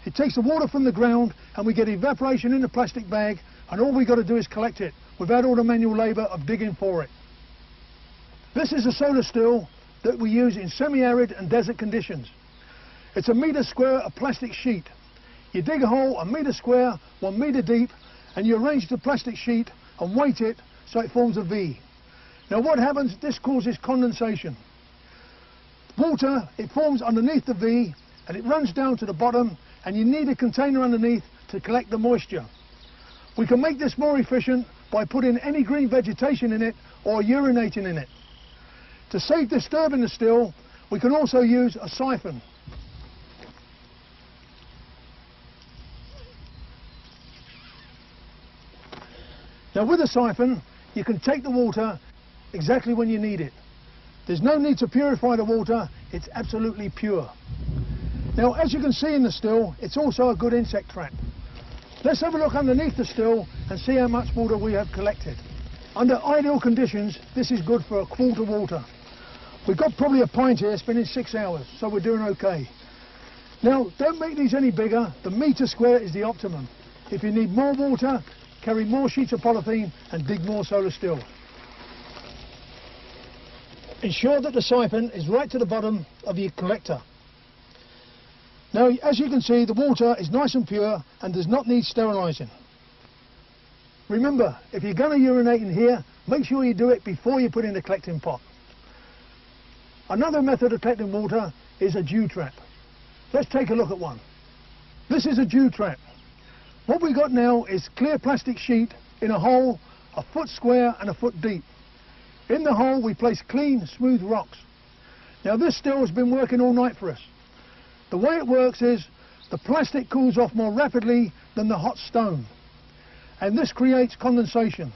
It takes the water from the ground and we get evaporation in the plastic bag, and all we've got to do is collect it without all the manual labour of digging for it. This is a solar still that we use in semi-arid and desert conditions. It's a metre square of plastic sheet. You dig a hole a metre square, 1 metre deep, and you arrange the plastic sheet and weight it so it forms a V. Now what happens, this causes condensation. Water, it forms underneath the V and it runs down to the bottom, and you need a container underneath to collect the moisture. We can make this more efficient by putting any green vegetation in it or urinating in it. To save disturbing the still, we can also use a siphon. Now with a siphon, you can take the water exactly when you need it. There's no need to purify the water, it's absolutely pure. Now as you can see in the still, it's also a good insect trap. Let's have a look underneath the still and see how much water we have collected. Under ideal conditions, this is good for a quart of water. We've got probably a pint here, spending 6 hours, so we're doing okay. Now, don't make these any bigger. The metre square is the optimum. If you need more water, carry more sheets of polythene and dig more solar stills. Ensure that the siphon is right to the bottom of your collector. Now, as you can see, the water is nice and pure and does not need sterilising. Remember, if you're going to urinate in here, make sure you do it before you put in the collecting pot. Another method of collecting water is a dew trap. Let's take a look at one. This is a dew trap. What we got now is clear plastic sheet in a hole 1 foot square and 1 foot deep. In the hole we place clean, smooth rocks. Now this still has been working all night for us. The way it works is the plastic cools off more rapidly than the hot stone, and this creates condensation.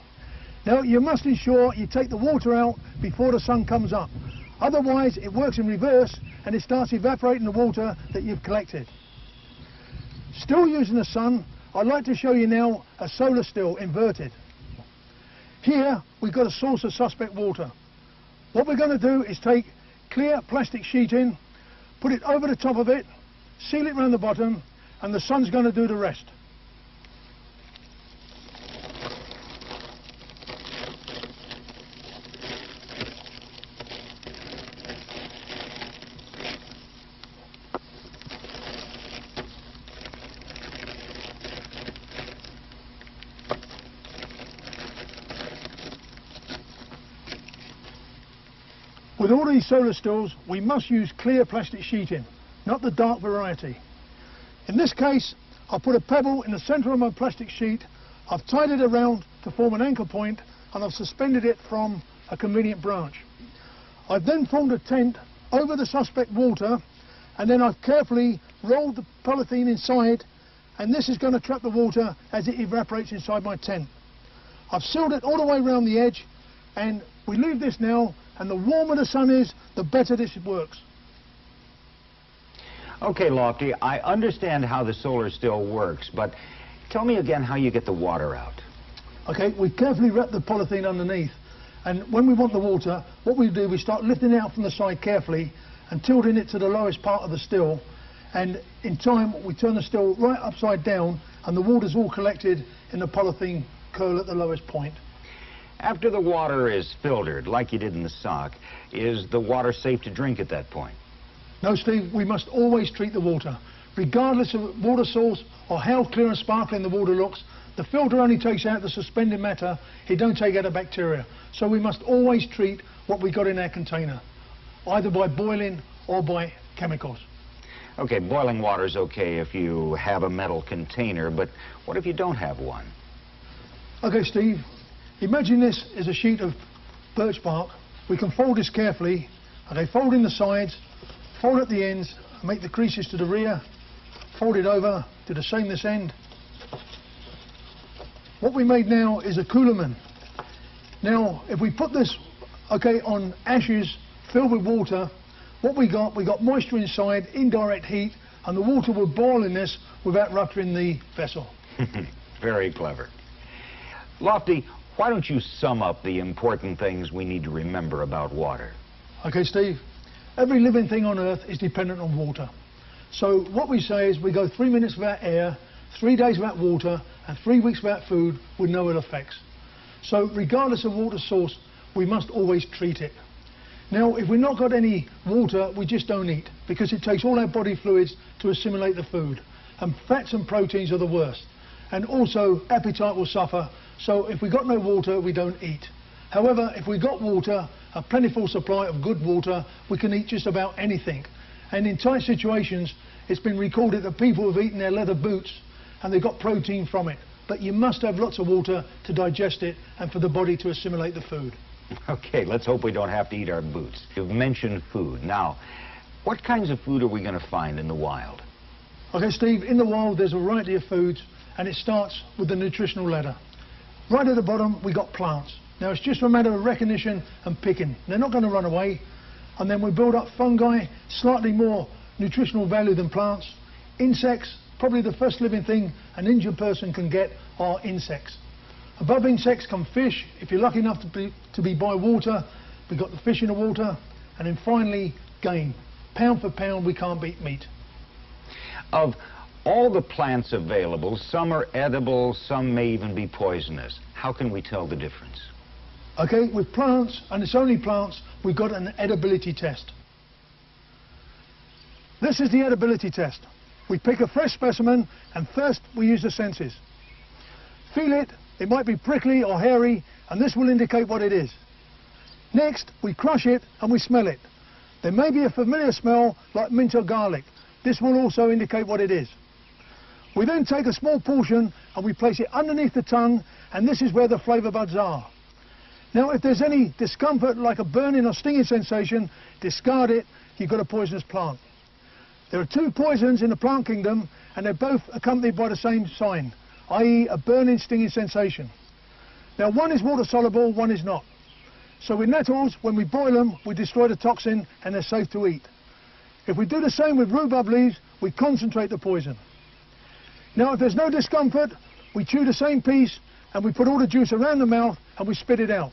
Now you must ensure you take the water out before the sun comes up. Otherwise it works in reverse and it starts evaporating the water that you've collected. Still using the sun, I'd like to show you now a solar still inverted. Here we've got a source of suspect water. What we're going to do is take clear plastic sheet in, put it over the top of it, seal it around the bottom, and the sun's going to do the rest. With all these solar stills, we must use clear plastic sheeting, not the dark variety. In this case, I'll put a pebble in the centre of my plastic sheet, I've tied it around to form an anchor point, and I've suspended it from a convenient branch. I've then formed a tent over the suspect water, and then I've carefully rolled the polythene inside, and this is going to trap the water as it evaporates inside my tent. I've sealed it all the way around the edge, and we leave this now, and the warmer the sun is, the better this works. Okay, Lofty, I understand how the solar still works, but tell me again how you get the water out. Okay, we carefully wrap the polythene underneath, and when we want the water, what we do, we start lifting it out from the side carefully and tilting it to the lowest part of the still, and in time we turn the still right upside down and the water's all collected in the polythene curl at the lowest point. After the water is filtered, like you did in the sock, is the water safe to drink at that point? No, Steve, we must always treat the water. Regardless of water source or how clear and sparkling the water looks, the filter only takes out the suspended matter, it don't take out the bacteria. So we must always treat what we got in our container, either by boiling or by chemicals. Okay, boiling water's okay if you have a metal container, but what if you don't have one? Okay, Steve, imagine this is a sheet of birch bark. We can fold this carefully, okay, fold in the sides, fold at the ends, make the creases to the rear, fold it over, do the same this end. What we made now is a coulerman. Now, if we put this, okay, on ashes filled with water, what we got moisture inside, indirect heat, and the water will boil in this without rupturing the vessel. Very clever. Lofty, why don't you sum up the important things we need to remember about water? Okay, Steve. Every living thing on Earth is dependent on water. So what we say is we go 3 minutes without air, 3 days without water, and 3 weeks without food, with no ill effects. So regardless of water source, we must always treat it. Now, if we've not got any water, we just don't eat, because it takes all our body fluids to assimilate the food. And fats and proteins are the worst. And also, appetite will suffer, so if we've got no water, we don't eat. However, if we've got water, a plentiful supply of good water, we can eat just about anything. And in tight situations, it's been recorded that people have eaten their leather boots and they got protein from it. But you must have lots of water to digest it and for the body to assimilate the food. Okay, let's hope we don't have to eat our boots. You've mentioned food. Now, what kinds of food are we going to find in the wild? Okay, Steve, in the wild there's a variety of foods, and it starts with the nutritional ladder. Right at the bottom we got plants. Now it's just a matter of recognition and picking. They're not going to run away. And then we build up fungi, slightly more nutritional value than plants. Insects, probably the first living thing an injured person can get are insects. Above insects come fish. If you're lucky enough to be by water, we've got the fish in the water. And then finally, game. Pound for pound, we can't beat meat. Of all the plants available, some are edible, some may even be poisonous. How can we tell the difference? Okay, with plants, and it's only plants, we've got an edibility test. This is the edibility test. We pick a fresh specimen, and first we use the senses. Feel it, it might be prickly or hairy, and this will indicate what it is. Next, we crush it and we smell it. There may be a familiar smell like mint or garlic. This will also indicate what it is. We then take a small portion and we place it underneath the tongue, and this is where the flavour buds are. Now, if there's any discomfort like a burning or stinging sensation, discard it, you've got a poisonous plant. There are two poisons in the plant kingdom, and they're both accompanied by the same sign, i.e. a burning, stinging sensation. Now, one is water soluble, one is not. So with nettles, when we boil them, we destroy the toxin and they're safe to eat. If we do the same with rhubarb leaves, we concentrate the poison. Now, if there's no discomfort, we chew the same piece and we put all the juice around the mouth and we spit it out.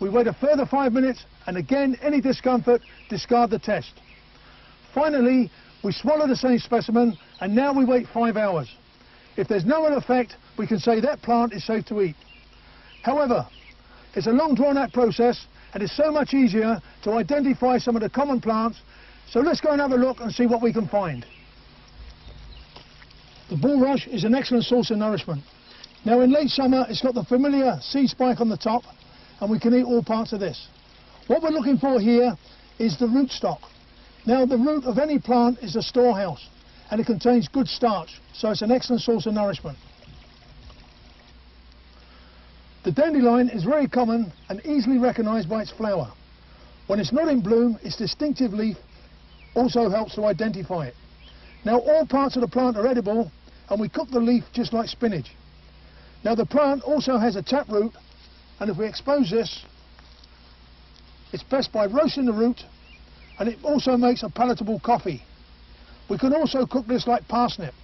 We wait a further 5 minutes, and again, any discomfort, discard the test. Finally, we swallow the same specimen, and now we wait 5 hours. If there's no ill effect, we can say that plant is safe to eat. However, it's a long drawn-out process, and it's so much easier to identify some of the common plants, so let's go and have a look and see what we can find. The bulrush is an excellent source of nourishment. Now, in late summer, it's got the familiar seed spike on the top, and we can eat all parts of this. What we're looking for here is the rootstock. Now, the root of any plant is a storehouse, and it contains good starch, so it's an excellent source of nourishment. The dandelion is very common and easily recognised by its flower. When it's not in bloom, its distinctive leaf also helps to identify it. Now, all parts of the plant are edible, and we cook the leaf just like spinach. Now, the plant also has a taproot, and if we expose this, it's best by roasting the root, and it also makes a palatable coffee. We can also cook this like parsnip.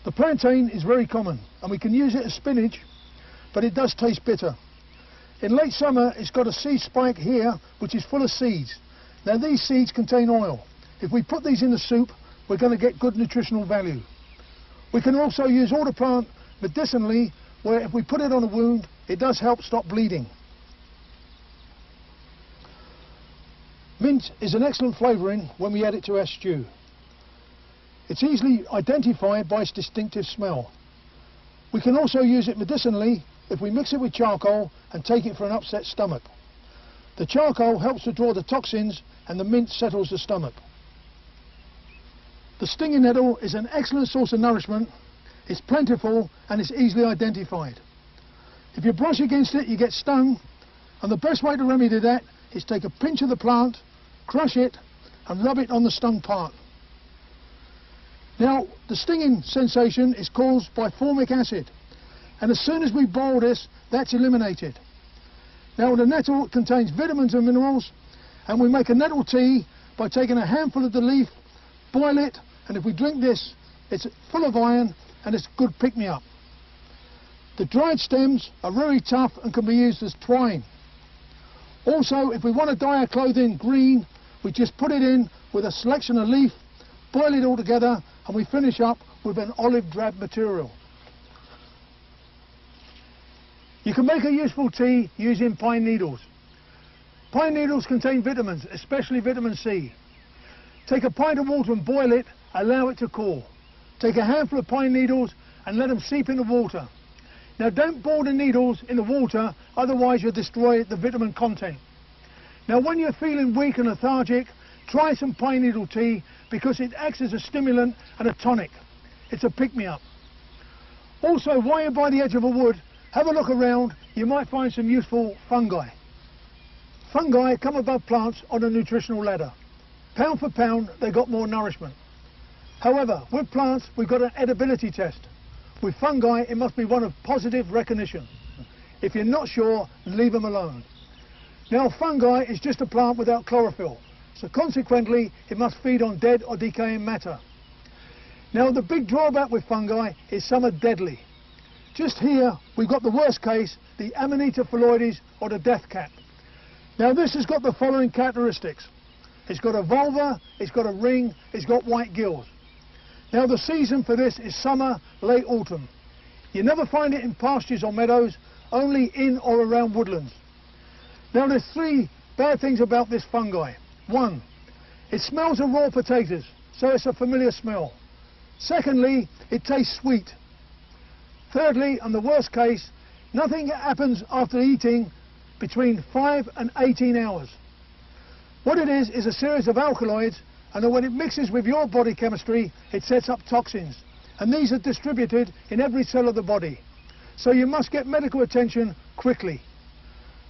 The plantain is very common, and we can use it as spinach, but it does taste bitter. In late summer, it's got a seed spike here, which is full of seeds. Now, these seeds contain oil. If we put these in the soup, we're going to get good nutritional value. We can also use all the plant medicinally, where if we put it on a wound, it does help stop bleeding. Mint is an excellent flavouring when we add it to our stew. It's easily identified by its distinctive smell. We can also use it medicinally if we mix it with charcoal and take it for an upset stomach. The charcoal helps to draw the toxins, and the mint settles the stomach. The stinging nettle is an excellent source of nourishment. It's plentiful and it's easily identified. If you brush against it, you get stung, and the best way to remedy that is take a pinch of the plant, crush it, and rub it on the stung part. Now, the stinging sensation is caused by formic acid, and as soon as we boil this, that's eliminated. Now, the nettle contains vitamins and minerals, and we make a nettle tea by taking a handful of the leaf, boil it, and if we drink this, it's full of iron and it's a good pick-me-up. The dried stems are very tough and can be used as twine. Also, if we want to dye our clothing green, we just put it in with a selection of leaf, boil it all together, and we finish up with an olive drab material. You can make a useful tea using pine needles. Pine needles contain vitamins, especially vitamin C. Take a pint of water and boil it, allow it to cool. Take a handful of pine needles and let them seep in the water. Now don't boil the needles in the water, otherwise you'll destroy the vitamin content. Now when you're feeling weak and lethargic, try some pine needle tea because it acts as a stimulant and a tonic. It's a pick-me-up. Also, while you're by the edge of a wood, have a look around, you might find some useful fungi. Fungi come above plants on a nutritional ladder. Pound for pound, they got more nourishment. However, with plants, we've got an edibility test. With fungi, it must be one of positive recognition. If you're not sure, leave them alone. Now, fungi is just a plant without chlorophyll, so consequently, it must feed on dead or decaying matter. Now, the big drawback with fungi is some are deadly. Just here, we've got the worst case, the Amanita phalloides, or the death cat. Now, this has got the following characteristics. It's got a vulva, it's got a ring, it's got white gills. Now, the season for this is summer, late autumn. You never find it in pastures or meadows, only in or around woodlands. Now, there's three bad things about this fungi. One, it smells of raw potatoes, so it's a familiar smell. Secondly, it tastes sweet. Thirdly, and the worst case, nothing happens after eating between 5 and 18 hours. What it is a series of alkaloids, and when it mixes with your body chemistry, it sets up toxins. And these are distributed in every cell of the body. So you must get medical attention quickly.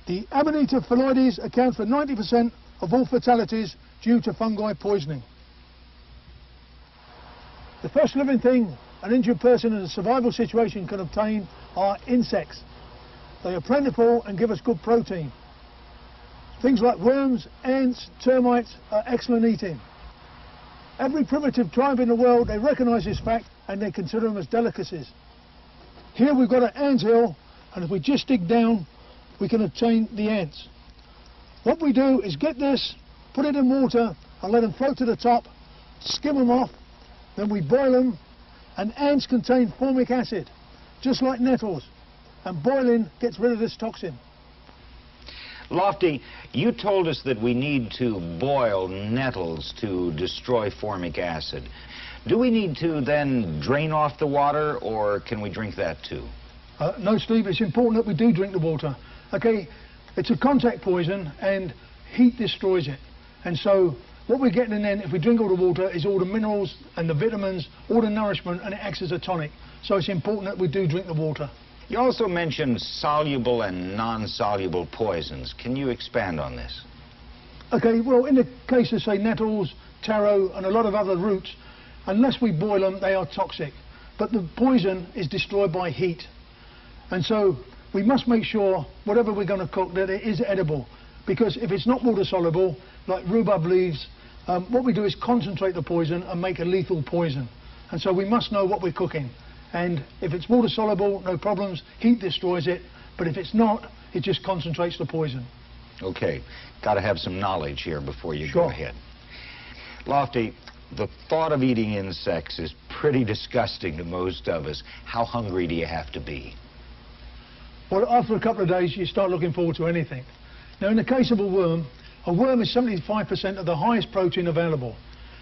The Amanita phalloides accounts for 90% of all fatalities due to fungi poisoning. The first living thing an injured person in a survival situation can obtain are insects. They are plentiful and give us good protein. Things like worms, ants, termites are excellent eating. Every primitive tribe in the world, they recognise this fact and they consider them as delicacies. Here we've got an anthill, and if we just dig down, we can obtain the ants. What we do is get this, put it in water and let them float to the top, skim them off, then we boil them, and ants contain formic acid, just like nettles, and boiling gets rid of this toxin. Lofty, you told us that we need to boil nettles to destroy formic acid. Do we need to then drain off the water, or can we drink that too? No, Steve, it's important that we do drink the water. Okay, it's a contact poison and heat destroys it. And so what we're getting in then, if we drink all the water, is all the minerals and the vitamins, all the nourishment, and it acts as a tonic. So it's important that we do drink the water. You also mentioned soluble and non-soluble poisons. Can you expand on this? Okay, well, in the case of, say, nettles, taro, and a lot of other roots, unless we boil them, they are toxic. But the poison is destroyed by heat. And so we must make sure, whatever we're going to cook, that it is edible. Because if it's not water soluble, like rhubarb leaves, what we do is concentrate the poison and make a lethal poison. And so we must know what we're cooking. And if it's water soluble, no problems, heat destroys it. But if it's not, it just concentrates the poison. Okay, got to have some knowledge here before you go ahead. Lofty, the thought of eating insects is pretty disgusting to most of us. How hungry do you have to be? Well, after a couple of days, you start looking forward to anything. Now, in the case of a worm is 75% of the highest protein available.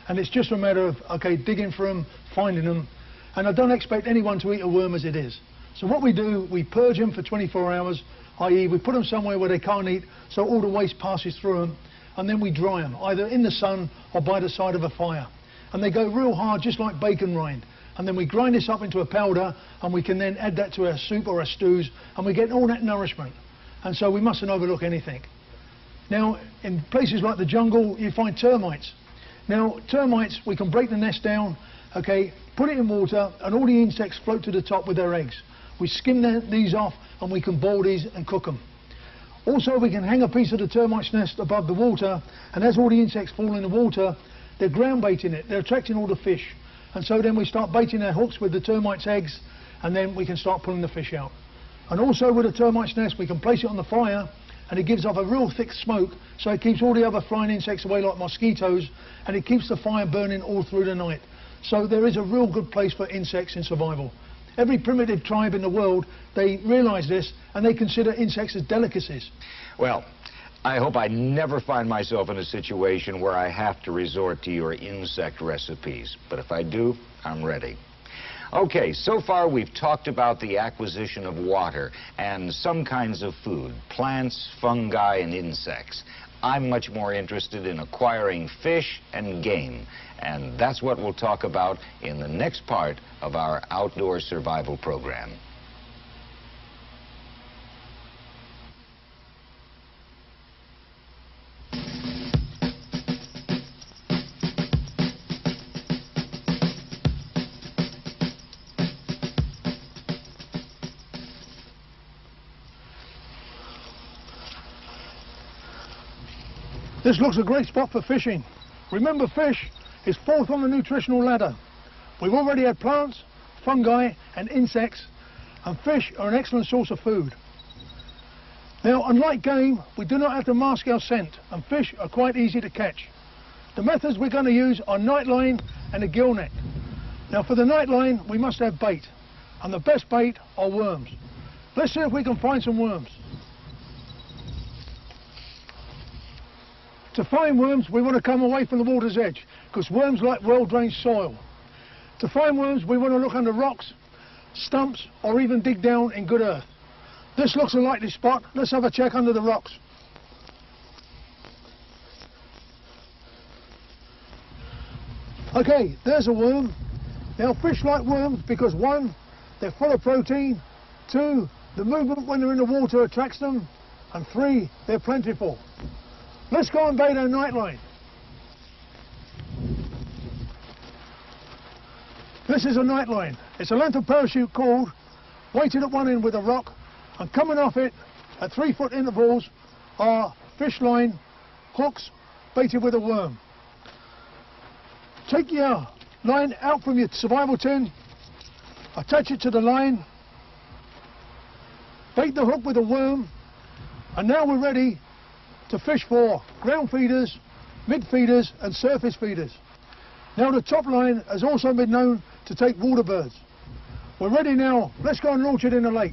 And it's just a matter of, okay, digging for them, finding them. And I don't expect anyone to eat a worm as it is. So what we do, we purge them for 24 hours, i.e. we put them somewhere where they can't eat, so all the waste passes through them, and then we dry them, either in the sun or by the side of a fire. And they go real hard, just like bacon rind. And then we grind this up into a powder, and we can then add that to our soup or our stews, and we get all that nourishment. And so we mustn't overlook anything. Now, in places like the jungle, you find termites. Now, termites, we can break the nest down, okay, put it in water, and all the insects float to the top with their eggs. We skim these off, and we can boil these and cook them. Also, we can hang a piece of the termite's nest above the water, and as all the insects fall in the water, they're ground baiting it, they're attracting all the fish. And so then we start baiting our hooks with the termite's eggs, and then we can start pulling the fish out. And also with a termite's nest, we can place it on the fire, and it gives off a real thick smoke, so it keeps all the other flying insects away like mosquitoes, and it keeps the fire burning all through the night. So there is a real good place for insects in survival. Every primitive tribe in the world, they realize this and they consider insects as delicacies. Well, I hope I never find myself in a situation where I have to resort to your insect recipes. But if I do, I'm ready. Okay, so far we've talked about the acquisition of water and some kinds of food, plants, fungi, and insects. I'm much more interested in acquiring fish and game, and that's what we'll talk about in the next part of our outdoor survival program. This looks a great spot for fishing. Remember, fish is fourth on the nutritional ladder. We've already had plants, fungi and insects, and fish are an excellent source of food. Now, unlike game, we do not have to mask our scent, and fish are quite easy to catch. The methods we're going to use are nightline and a gill net. Now, for the nightline, we must have bait, and the best bait are worms. Let's see if we can find some worms. To find worms, we want to come away from the water's edge, because worms like well-drained soil. To find worms, we want to look under rocks, stumps, or even dig down in good earth. This looks a likely spot. Let's have a check under the rocks. Okay, there's a worm. Now, fish like worms because 1, they're full of protein, 2, the movement when they're in the water attracts them, and 3, they're plentiful. Let's go and bait our nightline. This is a nightline. It's a length of parachute cord, weighted at one end with a rock, and coming off it at 3-foot intervals are fish line hooks baited with a worm. Take your line out from your survival tin, attach it to the line, bait the hook with a worm, and now we're ready to fish for ground feeders, mid feeders and surface feeders. Now the top line has also been known to take water birds. We're ready now. Let's go and launch it in the lake.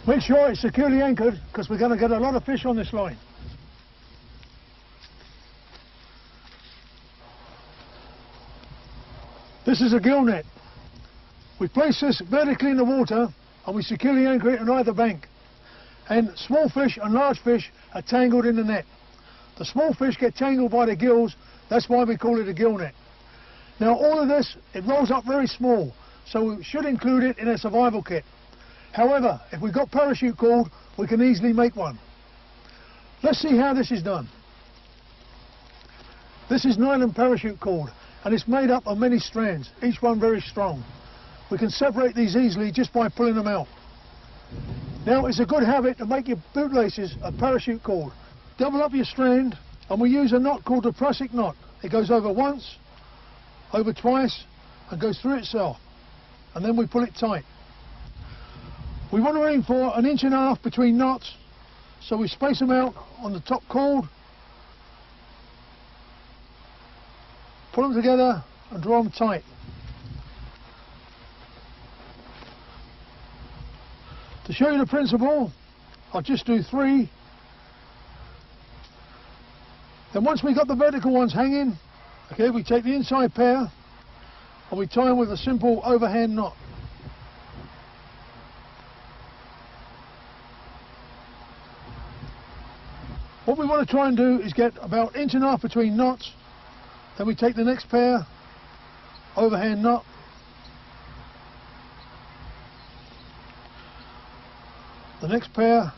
Make sure it's securely anchored because we're going to get a lot of fish on this line. This is a gill net. We place this vertically in the water and we securely anchor it on either bank. And small fish and large fish are tangled in the net. The small fish get tangled by the gills, that's why we call it a gill net. Now all of this, it rolls up very small, so we should include it in our survival kit. However, if we've got parachute cord, we can easily make one. Let's see how this is done. This is nylon parachute cord, and it's made up of many strands, each one very strong. We can separate these easily just by pulling them out. Now, it's a good habit to make your bootlaces of parachute cord. Double up your strand, and we use a knot called the prussic knot. It goes over once, over twice, and goes through itself. And then we pull it tight. We want to aim for 1.5 inches between knots, so we space them out on the top cord, pull them together and draw them tight. To show you the principle, I'll just do 3. Then once we've got the vertical ones hanging, okay, we take the inside pair and we tie them with a simple overhand knot. What we want to try and do is get about 1.5 inches between knots. Then we take the next pair, overhand knot. The next pair,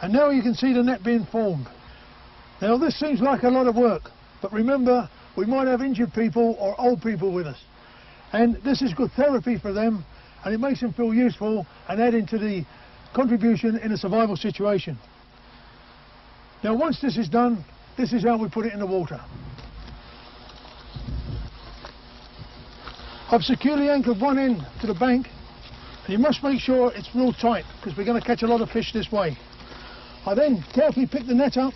and now you can see the net being formed. Now this seems like a lot of work, but remember, we might have injured people or old people with us. And this is good therapy for them, and it makes them feel useful and adding to the contribution in a survival situation. Now once this is done, this is how we put it in the water. I've securely anchored one end to the bank, and you must make sure it's real tight because we're going to catch a lot of fish this way. I then carefully pick the net up,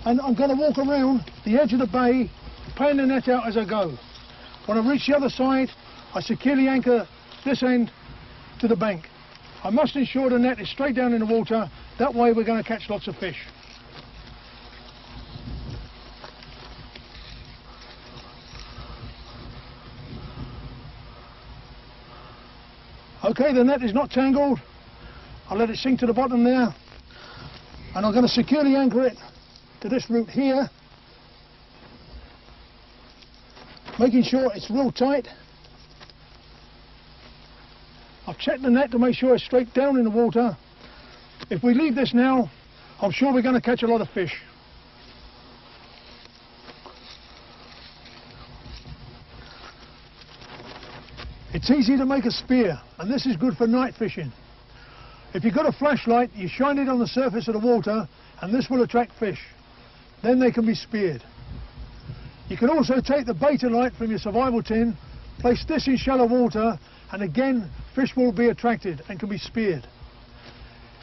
and I'm going to walk around the edge of the bay, paying the net out as I go. When I reach the other side, I securely anchor this end to the bank. I must ensure the net is straight down in the water, that way we're going to catch lots of fish. Okay, the net is not tangled. I'll let it sink to the bottom there. And I'm going to securely anchor it to this root here, making sure it's real tight. I've checked the net to make sure it's straight down in the water. If we leave this now, I'm sure we're going to catch a lot of fish. It's easy to make a spear, and this is good for night fishing. If you've got a flashlight, you shine it on the surface of the water, and this will attract fish. Then they can be speared. You can also take the beta light from your survival tin, place this in shallow water, and again fish will be attracted and can be speared.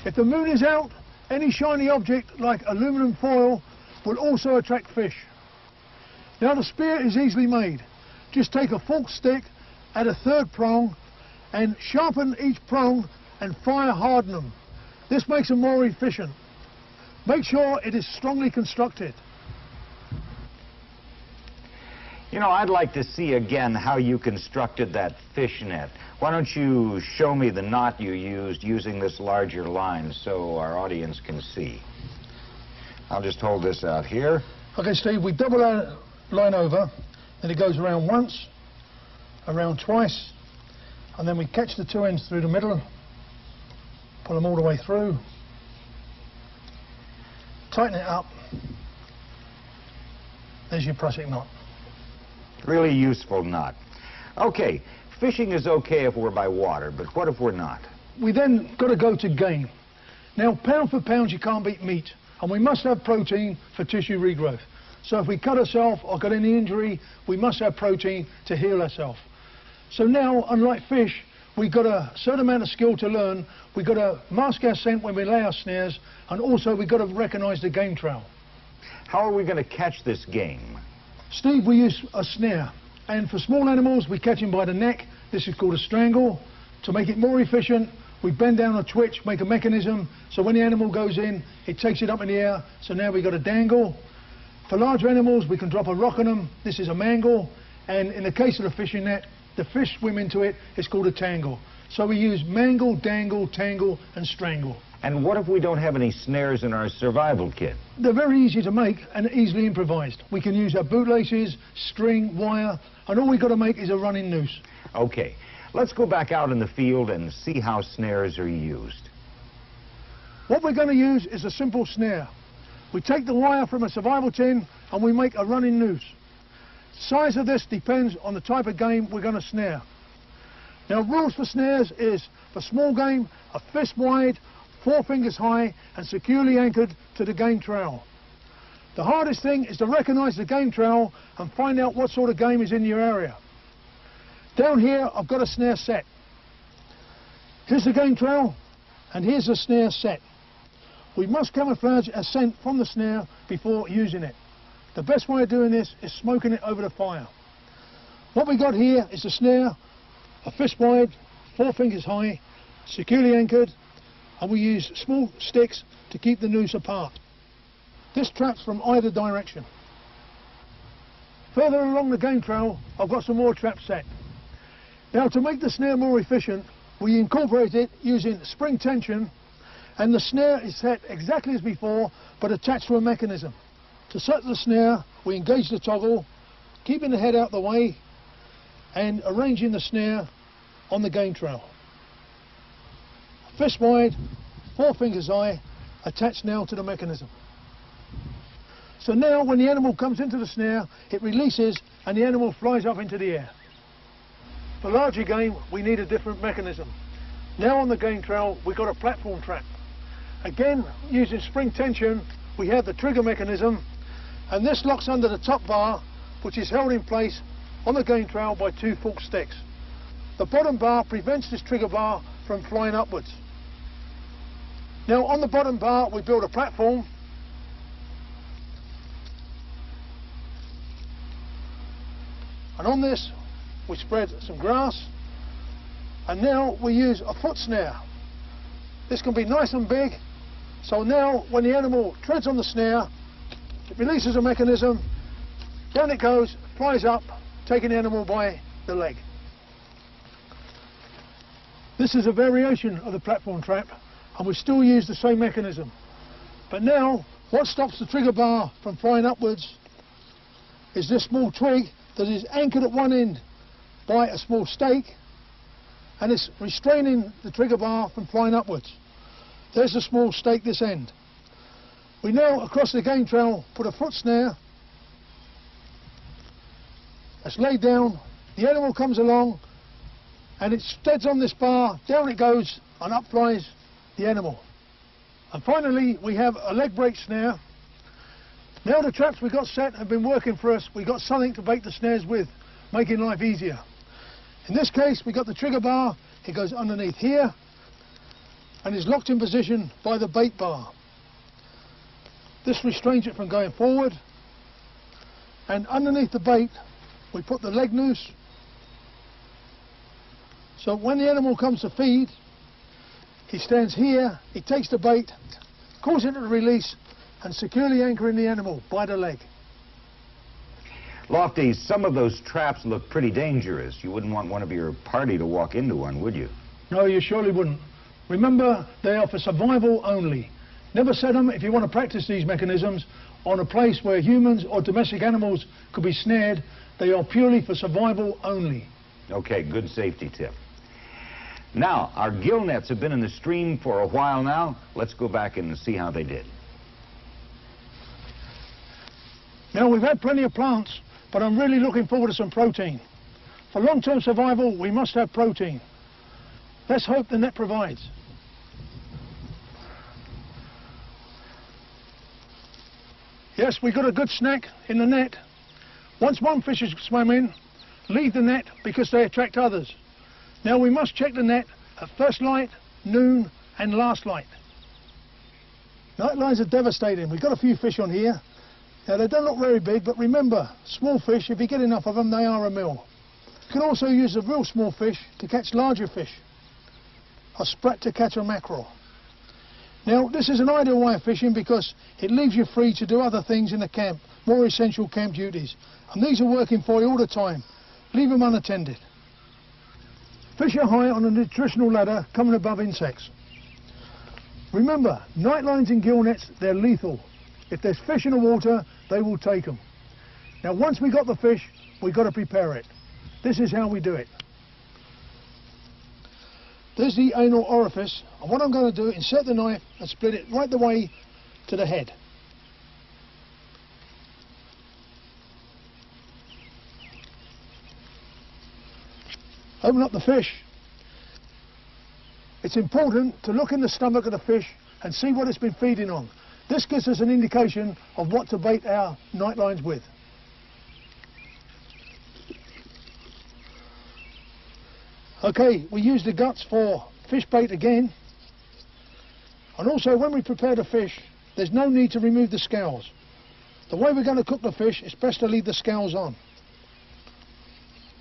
If the moon is out, any shiny object like aluminum foil will also attract fish. Now the spear is easily made. Just take a forked stick, add a third prong, and sharpen each prong and fire harden them. This makes them more efficient. Make sure it is strongly constructed. You know, I'd like to see again how you constructed that fish net. Why don't you show me the knot you used using this larger line so our audience can see. I'll just hold this out here. Okay, Steve, we double our line over, then it goes around once, around twice, and then we catch the two ends through the middle, pull them all the way through, tighten it up. There's your prusik knot. Really useful knot. Okay, fishing is okay if we're by water, but what if we're not? We then got to go to game. Now, pound for pound, you can't beat meat, and we must have protein for tissue regrowth. So if we cut ourselves or got any injury, we must have protein to heal ourselves. So now, unlike fish, we've got a certain amount of skill to learn. We've got to mask our scent when we lay our snares, and also we've got to recognise the game trail. How are we going to catch this game? Steve, we use a snare, and for small animals we catch them by the neck. This is called a strangle. To make it more efficient, we bend down a twitch, make a mechanism, so when the animal goes in, it takes it up in the air, so now we've got a dangle. For larger animals, we can drop a rock on them. This is a mangle, and in the case of the fishing net, the fish swim into it. It's called a tangle. So we use mangle, dangle, tangle, and strangle. And what if we don't have any snares in our survival kit? They're very easy to make and easily improvised. We can use our bootlaces, string, wire, and all we've got to make is a running noose. Okay, let's go back out in the field and see how snares are used. What we're going to use is a simple snare. We take the wire from a survival tin and we make a running noose. Size of this depends on the type of game we're going to snare. Now, rules for snares is, for small game, a fist wide, 4 fingers high, and securely anchored to the game trail. The hardest thing is to recognise the game trail and find out what sort of game is in your area. Down here, I've got a snare set. Here's the game trail, and here's the snare set. We must camouflage a scent from the snare before using it. The best way of doing this is smoking it over the fire. What we got here is the snare, a fist wide, 4 fingers high, securely anchored, and we use small sticks to keep the noose apart. This traps from either direction. Further along the game trail, I've got some more traps set. Now, to make the snare more efficient, we incorporate it using spring tension, and the snare is set exactly as before, but attached to a mechanism. To set the snare, we engage the toggle, keeping the head out the way, and arranging the snare on the game trail. Fist wide, 4 fingers high, attached now to the mechanism. So now when the animal comes into the snare, it releases and the animal flies up into the air. For larger game, we need a different mechanism. Now on the game trail, we've got a platform trap. Again, using spring tension, we have the trigger mechanism, and this locks under the top bar, which is held in place on the game trail by 2 forked sticks. The bottom bar prevents this trigger bar from flying upwards. Now on the bottom bar we build a platform, and on this we spread some grass, and now we use a foot snare. This can be nice and big, so now when the animal treads on the snare, it releases a mechanism, down it goes, flies up, taking the animal by the leg. This is a variation of the platform trap, and we still use the same mechanism. But now, what stops the trigger bar from flying upwards is this small twig that is anchored at one end by a small stake, and it's restraining the trigger bar from flying upwards. There's a small stake this end. We now, across the game trail, put a foot snare. It's laid down, the animal comes along, and it steads on this bar, down it goes, and up flies the animal. And finally, we have a leg brake snare. Now the traps we got set have been working for us. We got something to bait the snares with, making life easier. In this case, we got the trigger bar. It goes underneath here, and is locked in position by the bait bar. This restrains it from going forward, and underneath the bait we put the leg noose, so when the animal comes to feed, he stands here, he takes the bait, calls it to release, and securely anchoring the animal by the leg. Lofty, some of those traps look pretty dangerous. You wouldn't want one of your party to walk into one, would you? No, you surely wouldn't. Remember, they are for survival only. Never set them, if you want to practice these mechanisms, on a place where humans or domestic animals could be snared. They are purely for survival only. Okay, good safety tip. Now, our gill nets have been in the stream for a while now. Let's go back and see how they did. Now, we've had plenty of plants, but I'm really looking forward to some protein. For long-term survival, we must have protein. Let's hope the net provides. Yes, we got a good snack in the net. Once one fish has swam in, leave the net because they attract others. Now we must check the net at first light, noon and last light. Night lines are devastating. We've got a few fish on here. Now they don't look very big, but remember, small fish, if you get enough of them, they are a meal. You can also use the real small fish to catch larger fish. A sprat to catch a mackerel. Now this is an ideal way of fishing because it leaves you free to do other things in the camp, more essential camp duties. And these are working for you all the time. Leave them unattended. Fish are high on a nutritional ladder coming above insects. Remember, night lines and gill nets, they're lethal. If there's fish in the water, they will take them. Now once we got the fish, we've got to prepare it. This is how we do it. There's the anal orifice, and what I'm going to do, insert the knife and split it right the way to the head. Open up the fish. It's important to look in the stomach of the fish and see what it's been feeding on. This gives us an indication of what to bait our night lines with. Okay, we use the guts for fish bait again. And also when we prepare the fish, there's no need to remove the scales. The way we're going to cook the fish, it's best to leave the scales on.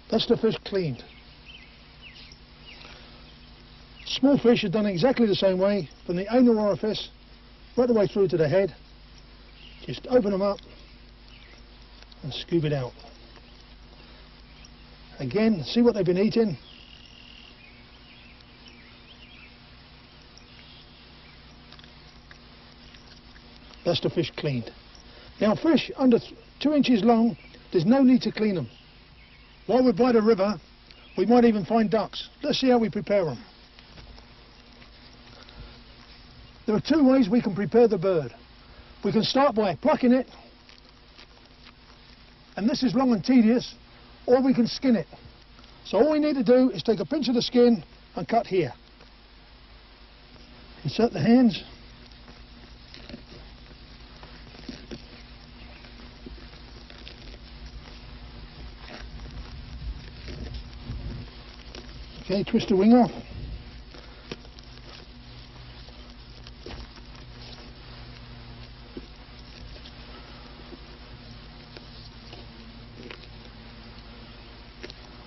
That's the fish cleaned. Small fish are done exactly the same way, from the anal orifice right the way through to the head. Just open them up and scoop it out. Again, see what they've been eating. That's the fish cleaned. Now fish under 2 inches long, there's no need to clean them. While we're by the river, we might even find ducks. Let's see how we prepare them. There are 2 ways we can prepare the bird. We can start by plucking it, and this is long and tedious, or we can skin it. So all we need to do is take a pinch of the skin and cut here. Insert the hands. Okay, twist the wing off.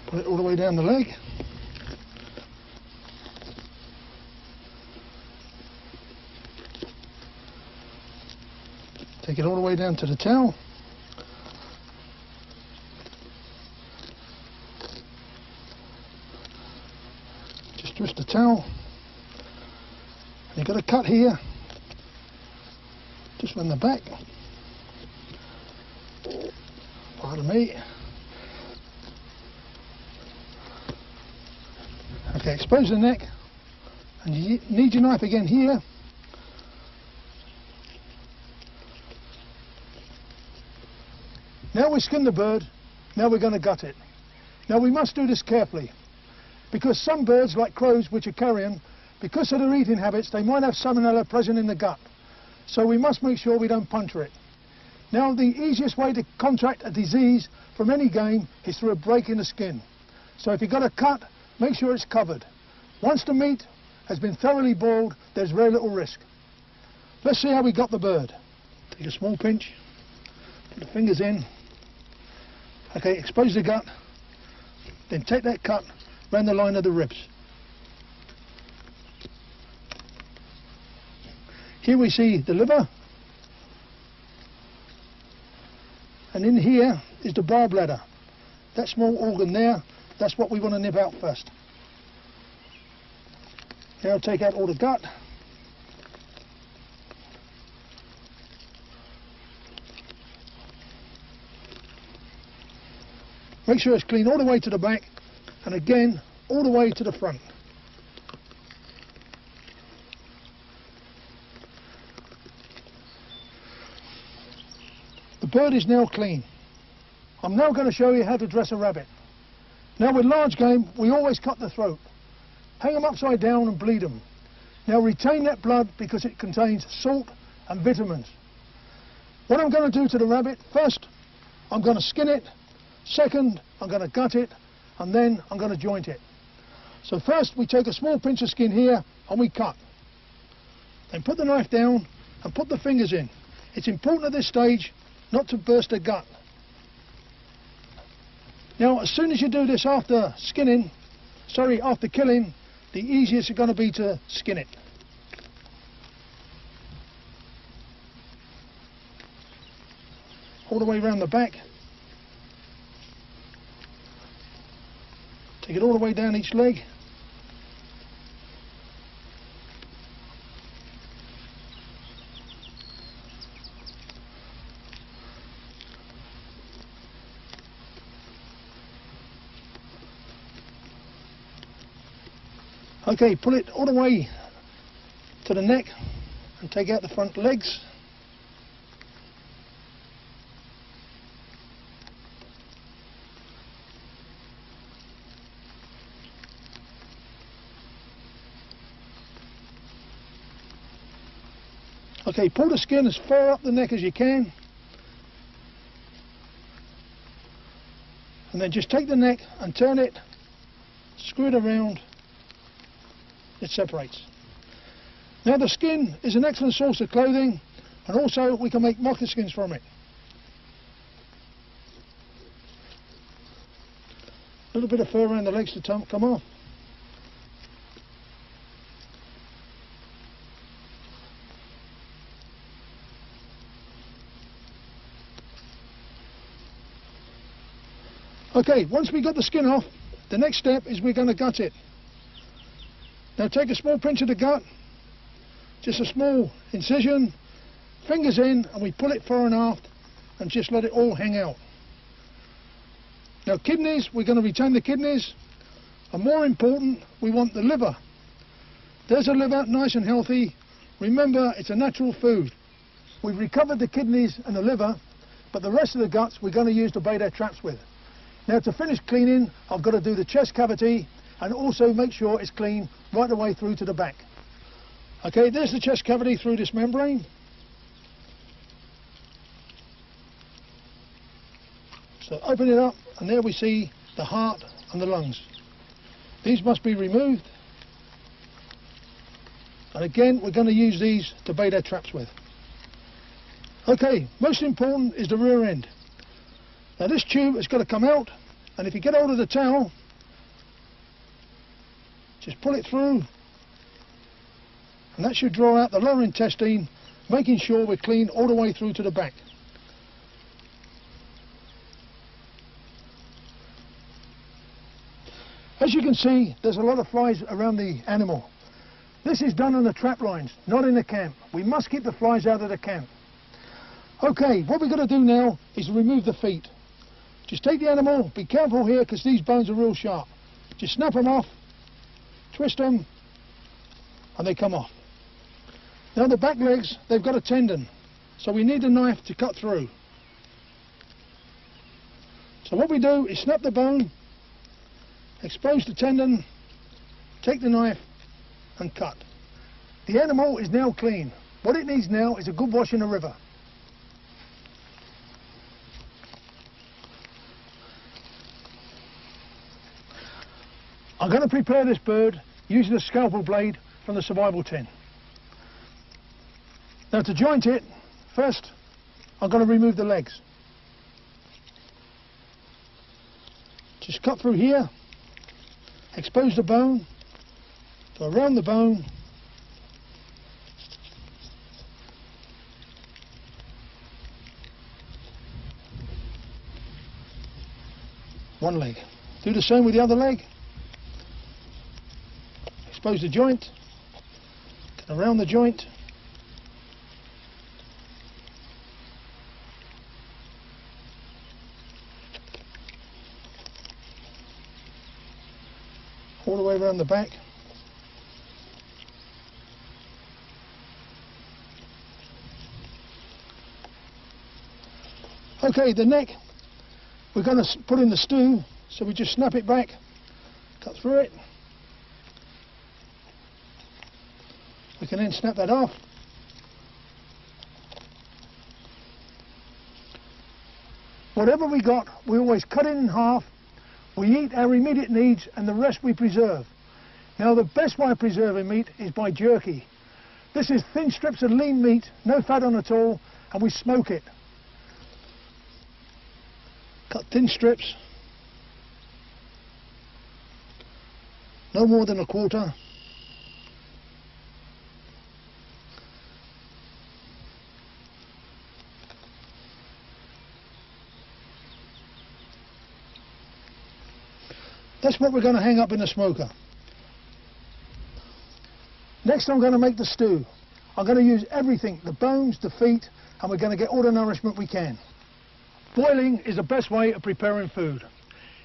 Put it all the way down the leg. Take it all the way down to the tail. Just twist the tail. And you've got a cut here. Just run the back. Pardon me. Okay, expose the neck. And you need your knife again here. Now we skin the bird, now we're going to gut it. Now we must do this carefully, because some birds, like crows, which are carrion, because of their eating habits, they might have salmonella present in the gut. So we must make sure we don't puncture it. Now the easiest way to contract a disease from any game is through a break in the skin. So if you've got a cut, make sure it's covered. Once the meat has been thoroughly boiled, there's very little risk. Let's see how we got the bird. Take a small pinch, put the fingers in. Okay, expose the gut, then take that cut round the line of the ribs. Here we see the liver, and in here is the gallbladder. That small organ there, that's what we want to nip out first. Now take out all the gut. Make sure it's clean all the way to the back, and again all the way to the front. The bird is now clean. I'm now going to show you how to dress a rabbit. Now with large game, we always cut the throat. Hang them upside down and bleed them. Now retain that blood because it contains salt and vitamins. What I'm going to do to the rabbit, first I'm going to skin it. Second, I'm going to gut it, and then I'm going to joint it. So first we take a small pinch of skin here and we cut. Then put the knife down and put the fingers in. It's important at this stage not to burst the gut. Now as soon as you do this after killing, the easiest it's going to be to skin it. All the way around the back. Take it all the way down each leg. Okay, pull it all the way to the neck and take out the front legs. Okay, pull the skin as far up the neck as you can, and then just take the neck and turn it, screw it around, it separates. Now the skin is an excellent source of clothing, and also we can make moccasins from it. A little bit of fur around the legs to come off. Okay, once we got the skin off, the next step is we're going to gut it. Now take a small pinch of the gut, just a small incision, fingers in, and we pull it fore and aft and just let it all hang out. Now kidneys, we're going to retain the kidneys, and more important, we want the liver. There's a liver, nice and healthy. Remember, it's a natural food. We've recovered the kidneys and the liver, but the rest of the guts we're going to use to bait our traps with. Now to finish cleaning, I've got to do the chest cavity and also make sure it's clean right the way through to the back. Okay, there's the chest cavity through this membrane. So open it up, and there we see the heart and the lungs. These must be removed. And again, we're going to use these to bait our traps with. Okay, most important is the rear end. Now this tube has got to come out, and if you get hold of the towel, just pull it through, and that should draw out the lower intestine, making sure we're clean all the way through to the back. As you can see, there's a lot of flies around the animal. This is done on the trap lines, not in the camp. We must keep the flies out of the camp. Okay, what we're going to do now is remove the feet. Just take the animal, be careful here because these bones are real sharp. Just snap them off, twist them, and they come off. Now the back legs, they've got a tendon, so we need a knife to cut through. So what we do is snap the bone, expose the tendon, take the knife and cut. The animal is now clean. What it needs now is a good wash in the river. I'm going to prepare this bird using a scalpel blade from the survival tin. Now to joint it, first I'm going to remove the legs. Just cut through here, expose the bone, go around the bone, one leg. Do the same with the other leg. Expose the joint, get around the joint, all the way around the back. Okay, the neck we're going to put in the stew, so we just snap it back, cut through it. We can then snap that off. Whatever we got, we always cut it in half. We eat our immediate needs and the rest we preserve. Now the best way of preserving meat is by jerky. This is thin strips of lean meat, no fat on at all, and we smoke it. Cut thin strips, no more than a quarter. That's what we're going to hang up in the smoker. Next I'm going to make the stew. I'm going to use everything, the bones, the feet, and we're going to get all the nourishment we can. Boiling is the best way of preparing food.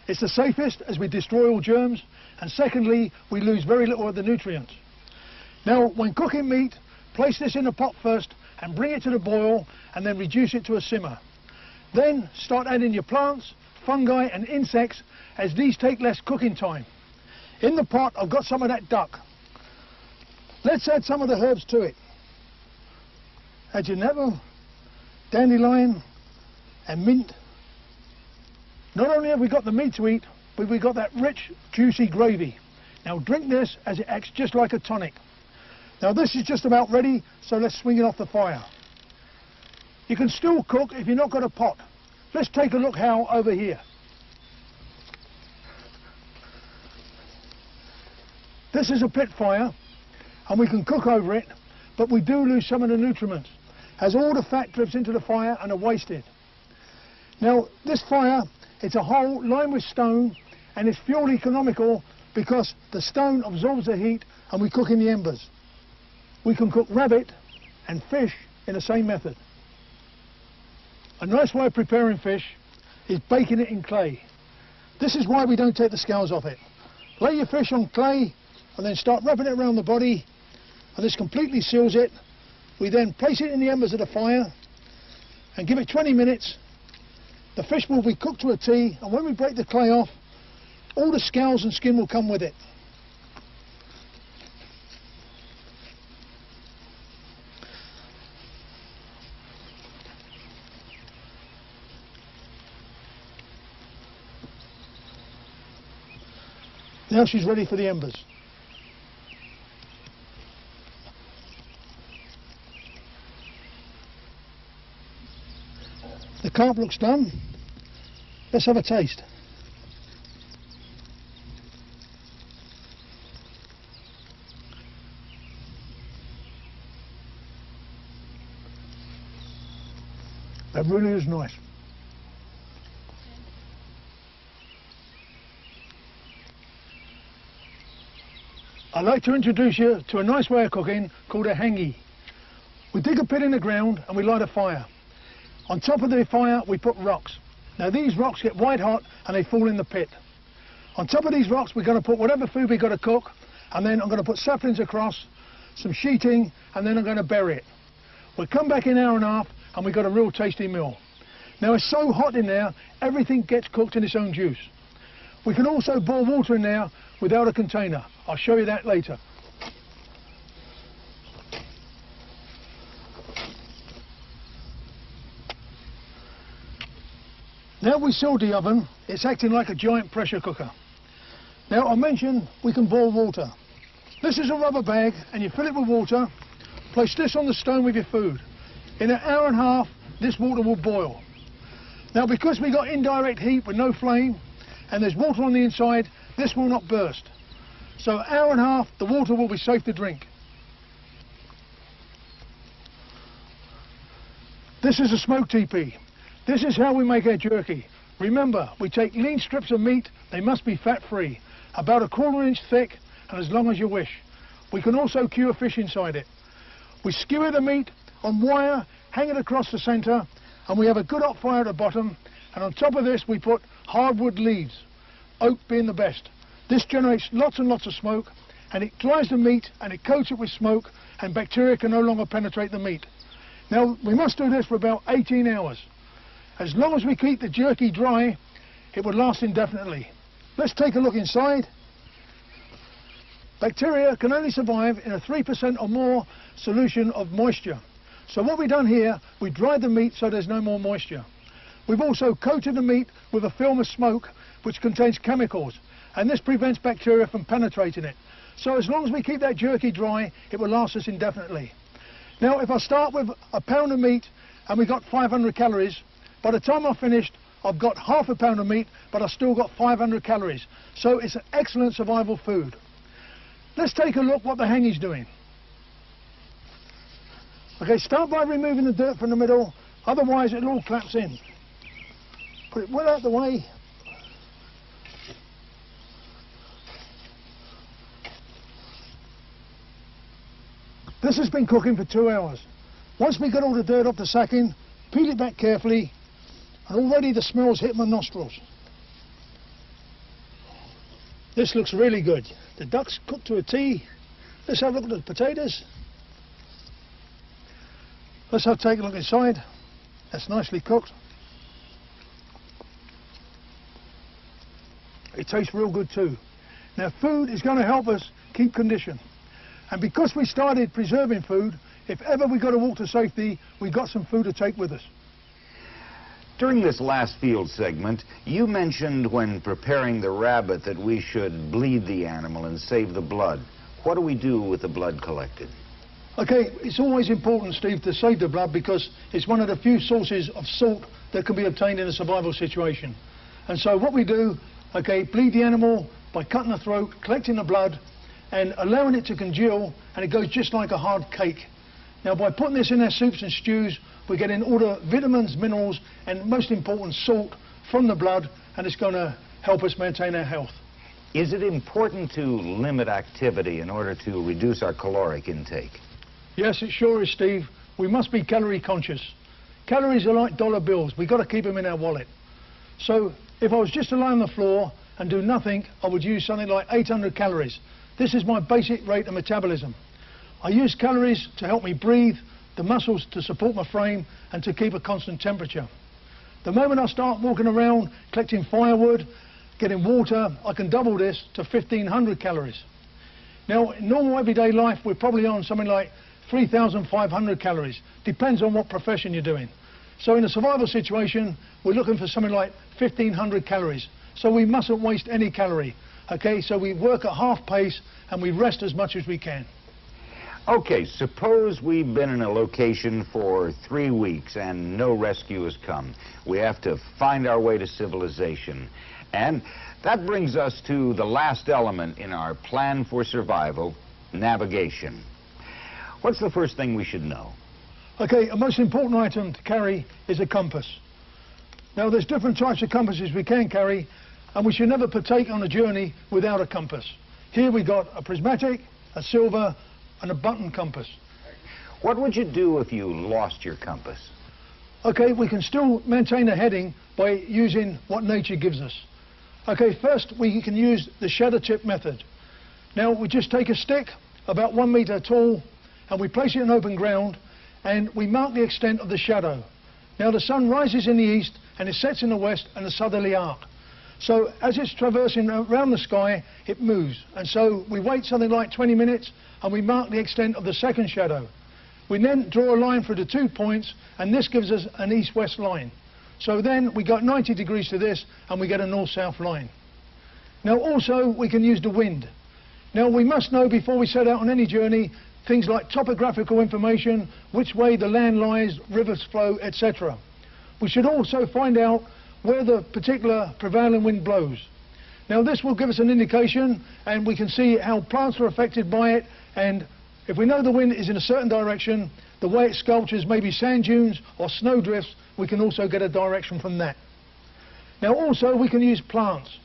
It's the safest as we destroy all germs, and secondly, we lose very little of the nutrients. Now, when cooking meat, place this in a pot first and bring it to the boil and then reduce it to a simmer. Then start adding your plants, fungi and insects, as these take less cooking time. In the pot I've got some of that duck. Let's add some of the herbs to it. Add your nettle, dandelion and mint. Not only have we got the meat to eat, but we've got that rich juicy gravy. Now drink this as it acts just like a tonic. Now this is just about ready, so let's swing it off the fire. You can still cook if you've not got a pot. Let's take a look how over here. This is a pit fire and we can cook over it, but we do lose some of the nutrients as all the fat drips into the fire and are wasted. Now this fire, it's a hole lined with stone and it's fuel economical because the stone absorbs the heat and we cook in the embers. We can cook rabbit and fish in the same method. A nice way of preparing fish is baking it in clay. This is why we don't take the scales off it. Lay your fish on clay and then start wrapping it around the body, and this completely seals it. We then place it in the embers of the fire and give it 20 minutes. The fish will be cooked to a T, and when we break the clay off, all the scales and skin will come with it. Now she's ready for the embers. The carp looks done. Let's have a taste. That really is nice. I'd like to introduce you to a nice way of cooking called a hangi. We dig a pit in the ground and we light a fire. On top of the fire we put rocks. Now these rocks get white hot and they fall in the pit. On top of these rocks we're going to put whatever food we've got to cook, and then I'm going to put saplings across, some sheeting, and then I'm going to bury it. We'll come back in an hour and a half and we've got a real tasty meal. Now it's so hot in there, everything gets cooked in its own juice. We can also boil water in there without a container. I'll show you that later. Now we sealed the oven, it's acting like a giant pressure cooker. Now I mentioned we can boil water. This is a rubber bag and you fill it with water, place this on the stone with your food. In an hour and a half this water will boil. Now because we got indirect heat with no flame and there's water on the inside, this will not burst. So an hour and a half the water will be safe to drink. This is a smoke teepee. This is how we make our jerky. Remember, we take lean strips of meat, they must be fat-free, about 1/4 inch thick and as long as you wish. We can also cure fish inside it. We skewer the meat on wire, hang it across the centre, and we have a good hot fire at the bottom, and on top of this we put hardwood leaves, oak being the best. This generates lots and lots of smoke, and it dries the meat and it coats it with smoke, and bacteria can no longer penetrate the meat. Now we must do this for about 18 hours. As long as we keep the jerky dry, it would last indefinitely. Let's take a look inside. Bacteria can only survive in a 3% or more solution of moisture. So what we've done here, we dried the meat so there's no more moisture. We've also coated the meat with a film of smoke which contains chemicals, and this prevents bacteria from penetrating it. So as long as we keep that jerky dry, it will last us indefinitely. Now if I start with a pound of meat and we got 500 calories, by the time I've finished, I've got half a pound of meat, but I've still got 500 calories. So it's an excellent survival food. Let's take a look what the hangi's doing. Okay, start by removing the dirt from the middle, otherwise it'll all collapse in. Put it well out of the way. This has been cooking for 2 hours. Once we get all the dirt off the sacking, peel it back carefully, and already the smell's hit my nostrils. This looks really good. The duck's cooked to a T. Let's have a look at the potatoes. Let's take a look inside. That's nicely cooked. It tastes real good too. Now food is going to help us keep condition. And because we started preserving food, if ever we got to walk to safety, we got some food to take with us. During this last field segment, you mentioned when preparing the rabbit that we should bleed the animal and save the blood. What do we do with the blood collected? Okay, it's always important, Steve, to save the blood because it's one of the few sources of salt that can be obtained in a survival situation. And so what we do, okay, bleed the animal by cutting the throat, collecting the blood, and allowing it to congeal, and it goes just like a hard cake. Now by putting this in our soups and stews, we're getting all the vitamins, minerals, and most important, salt from the blood, and it's going to help us maintain our health. Is it important to limit activity in order to reduce our caloric intake? Yes, it sure is, Steve. We must be calorie conscious. Calories are like dollar bills. We've got to keep them in our wallet. So if I was just to lie on the floor and do nothing, I would use something like 800 calories. This is my basic rate of metabolism. I use calories to help me breathe, the muscles to support my frame, and to keep a constant temperature. The moment I start walking around, collecting firewood, getting water, I can double this to 1,500 calories. Now, in normal everyday life, we're probably on something like 3,500 calories. Depends on what profession you're doing. So in a survival situation, we're looking for something like 1,500 calories. So we mustn't waste any calorie. Okay, so we work at half pace and we rest as much as we can. Okay, suppose we've been in a location for 3 weeks and no rescue has come. We have to find our way to civilization. And that brings us to the last element in our plan for survival, navigation. What's the first thing we should know? Okay, a most important item to carry is a compass. Now, there's different types of compasses we can carry, and we should never partake on a journey without a compass. Here we got a prismatic, a silver, and a button compass. What would you do if you lost your compass? Okay, we can still maintain a heading by using what nature gives us. Okay, first we can use the shadow tip method. Now we just take a stick about 1 meter tall and we place it in open ground and we mark the extent of the shadow. Now the sun rises in the east and it sets in the west and the southerly arc. So as it's traversing around the sky, it moves. And so we wait something like 20 minutes and we mark the extent of the second shadow. We then draw a line through the 2 points and this gives us an east-west line. So then we got 90 degrees to this and we get a north-south line. Now also we can use the wind. Now we must know before we set out on any journey things like topographical information, which way the land lies, rivers flow, etc. We should also find out where the particular prevailing wind blows. Now this will give us an indication and we can see how plants are affected by it, and if we know the wind is in a certain direction, the way it sculptures maybe sand dunes or snow drifts, we can also get a direction from that. Now also we can use plants.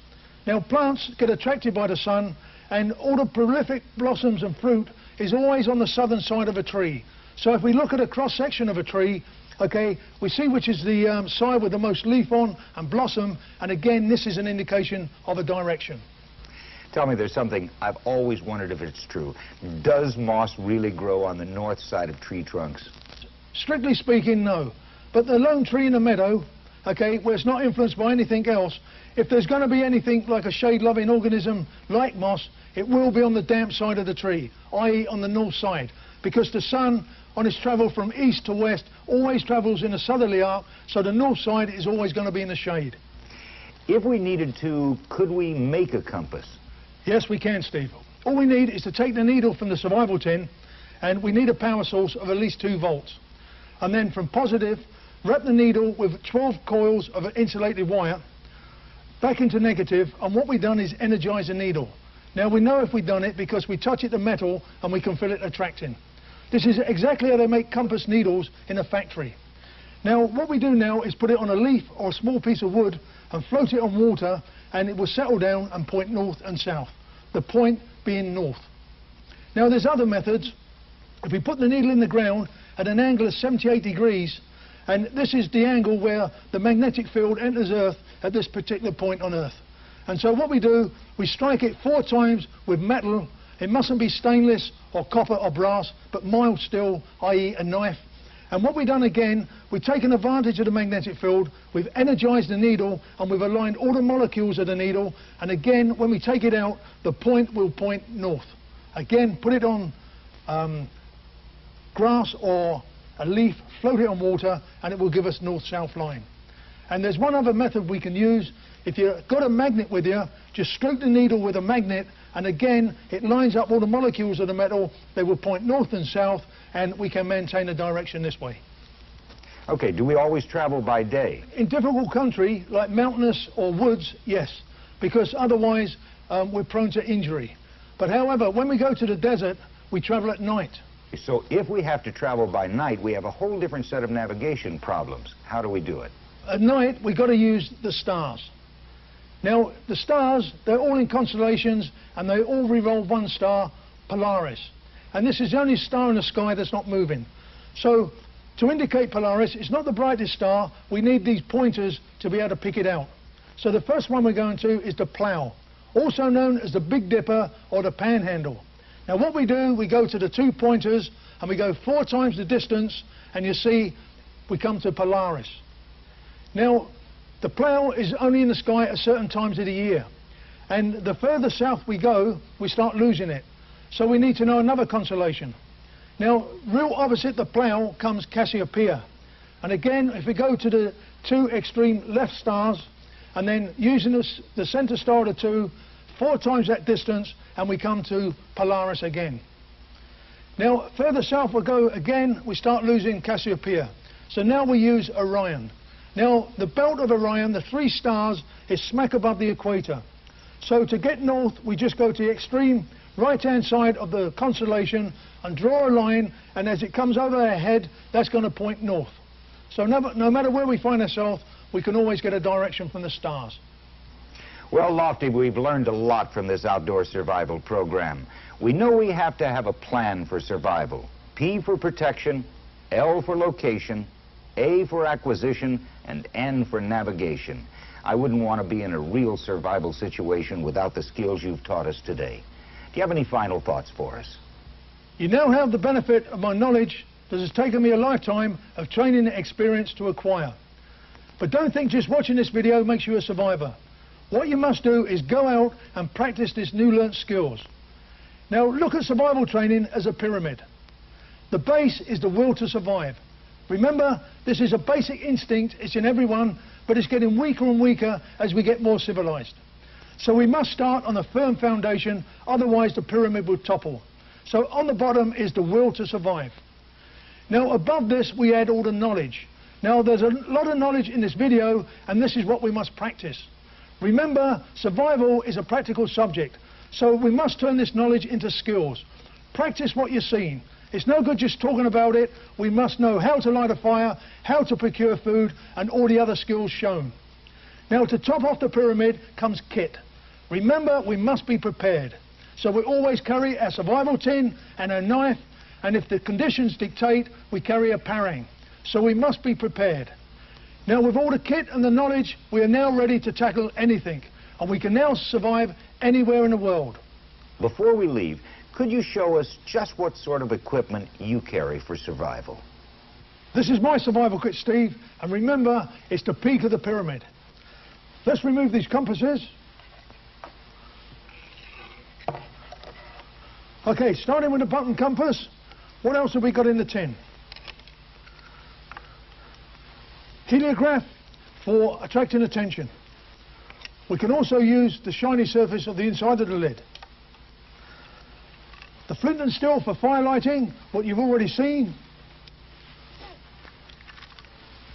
Now plants get attracted by the sun and all the prolific blossoms and fruit is always on the southern side of a tree. So if we look at a cross section of a tree, okay, we see which is the side with the most leaf on and blossom, and again this is an indication of a direction. Tell me, there's something I've always wondered if it's true. Does moss really grow on the north side of tree trunks? Strictly speaking, no. But the lone tree in a meadow, okay, where it's not influenced by anything else, if there's going to be anything like a shade-loving organism like moss, it will be on the damp side of the tree, i.e. on the north side, because the sun on its travel from east to west always travels in a southerly arc, so the north side is always going to be in the shade. If we needed to, could we make a compass? Yes, we can, Steve. All we need is to take the needle from the survival tin, and we need a power source of at least 2 volts. And then from positive, wrap the needle with 12 coils of insulated wire back into negative, and what we've done is energize the needle. Now we know if we've done it because we touch it to metal and we can feel it attracting. This is exactly how they make compass needles in a factory. Now what we do now is put it on a leaf or a small piece of wood and float it on water, and it will settle down and point north and south, the point being north. Now there's other methods. If we put the needle in the ground at an angle of 78 degrees, and this is the angle where the magnetic field enters Earth at this particular point on Earth. And so what we do, we strike it 4 times with metal. It mustn't be stainless or copper or brass, but mild steel, i.e. a knife. And what we've done again, we've taken advantage of the magnetic field, we've energized the needle, and we've aligned all the molecules of the needle, and again, when we take it out, the point will point north. Again, put it on grass or a leaf, float it on water, and it will give us north-south line. And there's one other method we can use. If you've got a magnet with you, just stroke the needle with a magnet, and again, it lines up all the molecules of the metal. They will point north and south, and we can maintain a direction this way. Okay, do we always travel by day? In difficult country, like mountainous or woods, yes, because otherwise we're prone to injury. But however, when we go to the desert, we travel at night. So if we have to travel by night, we have a whole different set of navigation problems. How do we do it? At night, we've got to use the stars. Now, the stars, they're all in constellations, and they all revolve one star, Polaris. And this is the only star in the sky that's not moving. So, to indicate Polaris, it's not the brightest star. We need these pointers to be able to pick it out. So the first one we're going to is the Plough, also known as the Big Dipper or the Panhandle. Now what we do, we go to the 2 pointers and we go 4 times the distance, and you see we come to Polaris. Now the Plough is only in the sky at certain times of the year, and the further south we go, we start losing it. So we need to know another constellation. Now real opposite the Plough comes Cassiopeia, and again if we go to the 2 extreme left stars, and then using the center star of the 2, 4 times that distance, and we come to Polaris again. Now, further south we go again, we start losing Cassiopeia. So now we use Orion. Now, the belt of Orion, the 3 stars, is smack above the equator. So to get north, we just go to the extreme right-hand side of the constellation and draw a line, and as it comes over our head, that's going to point north. So no matter where we find ourselves, we can always get a direction from the stars. Well, Lofty, we've learned a lot from this outdoor survival program. We know we have to have a plan for survival. P for protection, L for location, A for acquisition, and N for navigation. I wouldn't want to be in a real survival situation without the skills you've taught us today. Do you have any final thoughts for us? You now have the benefit of my knowledge that has taken me a lifetime of training and experience to acquire. But don't think just watching this video makes you a survivor. What you must do is go out and practice these new learnt skills. Now look at survival training as a pyramid. The base is the will to survive. Remember, this is a basic instinct, it's in everyone, but it's getting weaker and weaker as we get more civilized. So we must start on a firm foundation, otherwise the pyramid will topple. So on the bottom is the will to survive. Now above this we add all the knowledge. Now there's a lot of knowledge in this video, and this is what we must practice. Remember, survival is a practical subject, so we must turn this knowledge into skills. Practice what you're seeing. It's no good just talking about it. We must know how to light a fire, how to procure food, and all the other skills shown. Now to top off the pyramid comes kit. Remember, we must be prepared. So we always carry our survival tin and our knife, and if the conditions dictate, we carry a parang. So we must be prepared. Now with all the kit and the knowledge, we are now ready to tackle anything, and we can now survive anywhere in the world. Before we leave, could you show us just what sort of equipment you carry for survival? This is my survival kit, Steve, and remember, it's the peak of the pyramid. Let's remove these compasses. Okay, starting with the button compass, what else have we got in the tin? Heliograph for attracting attention. We can also use the shiny surface of the inside of the lid. The flint and steel for fire lighting, what you've already seen.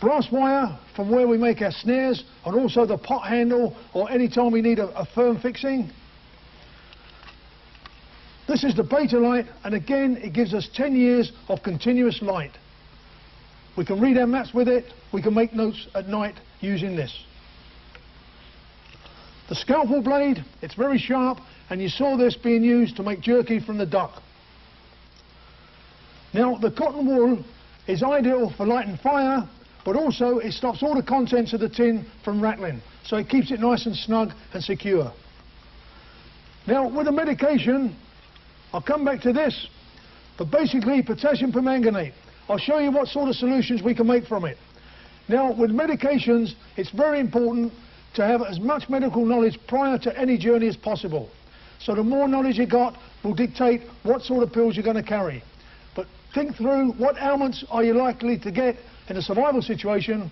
Brass wire from where we make our snares, and also the pot handle, or any time we need a firm fixing. This is the beta light, and again it gives us 10 years of continuous light. We can read our maps with it, we can make notes at night using this. The scalpel blade, it's very sharp, and you saw this being used to make jerky from the duck. Now the cotton wool is ideal for lighting fire, but also it stops all the contents of the tin from rattling, so it keeps it nice and snug and secure. Now with the medication, I'll come back to this, but basically potassium permanganate. I'll show you what sort of solutions we can make from it. Now with medications, it's very important to have as much medical knowledge prior to any journey as possible. So the more knowledge you got will dictate what sort of pills you're going to carry. But think through what ailments are you likely to get in a survival situation,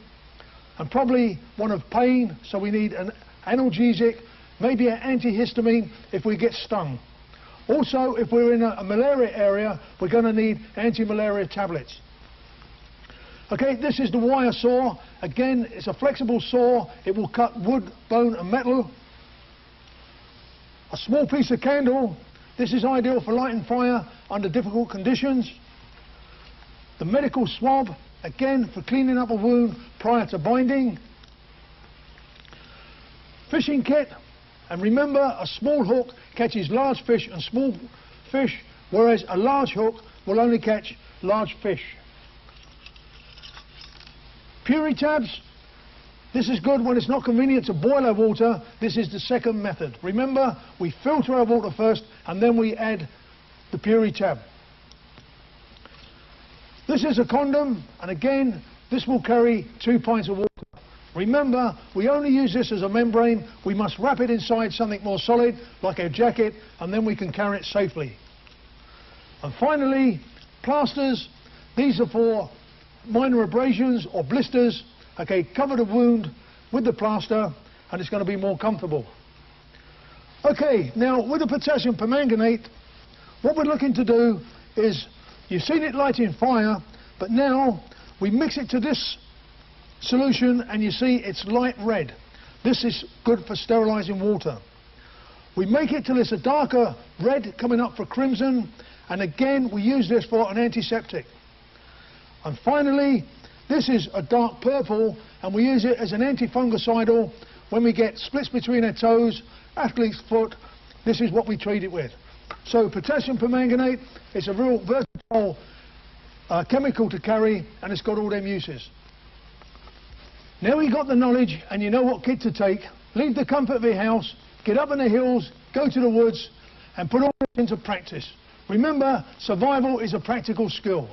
and probably one of pain, so we need an analgesic, maybe an antihistamine if we get stung. Also, if we're in a malaria area, we're going to need anti-malaria tablets. Okay, this is the wire saw. Again, it's a flexible saw. It will cut wood, bone and metal. A small piece of candle. This is ideal for lighting fire under difficult conditions. The medical swab, again for cleaning up a wound prior to binding. Fishing kit. And remember, a small hook catches large fish and small fish, whereas a large hook will only catch large fish. Puri tabs. This is good when it's not convenient to boil our water. This is the second method. Remember, we filter our water first and then we add the Puri tab. This is a condom, and again, this will carry 2 pints of water. Remember, we only use this as a membrane. We must wrap it inside something more solid, like our jacket, and then we can carry it safely. And finally, plasters. These are for minor abrasions or blisters. Okay, cover the wound with the plaster, and it's going to be more comfortable. Okay, now with the potassium permanganate, what we're looking to do is, you've seen it lighting fire, but now we mix it to this solution and you see it's light red. This is good for sterilizing water. We make it till it's a darker red coming up for crimson, and again we use this for an antiseptic. And finally, this is a dark purple, and we use it as an antifungicidal when we get splits between our toes, athlete's foot. This is what we treat it with. So potassium permanganate is a real versatile chemical to carry, and it's got all them uses. Now you've got the knowledge and you know what kit to take, leave the comfort of your house, get up in the hills, go to the woods and put all this into practice. Remember, survival is a practical skill.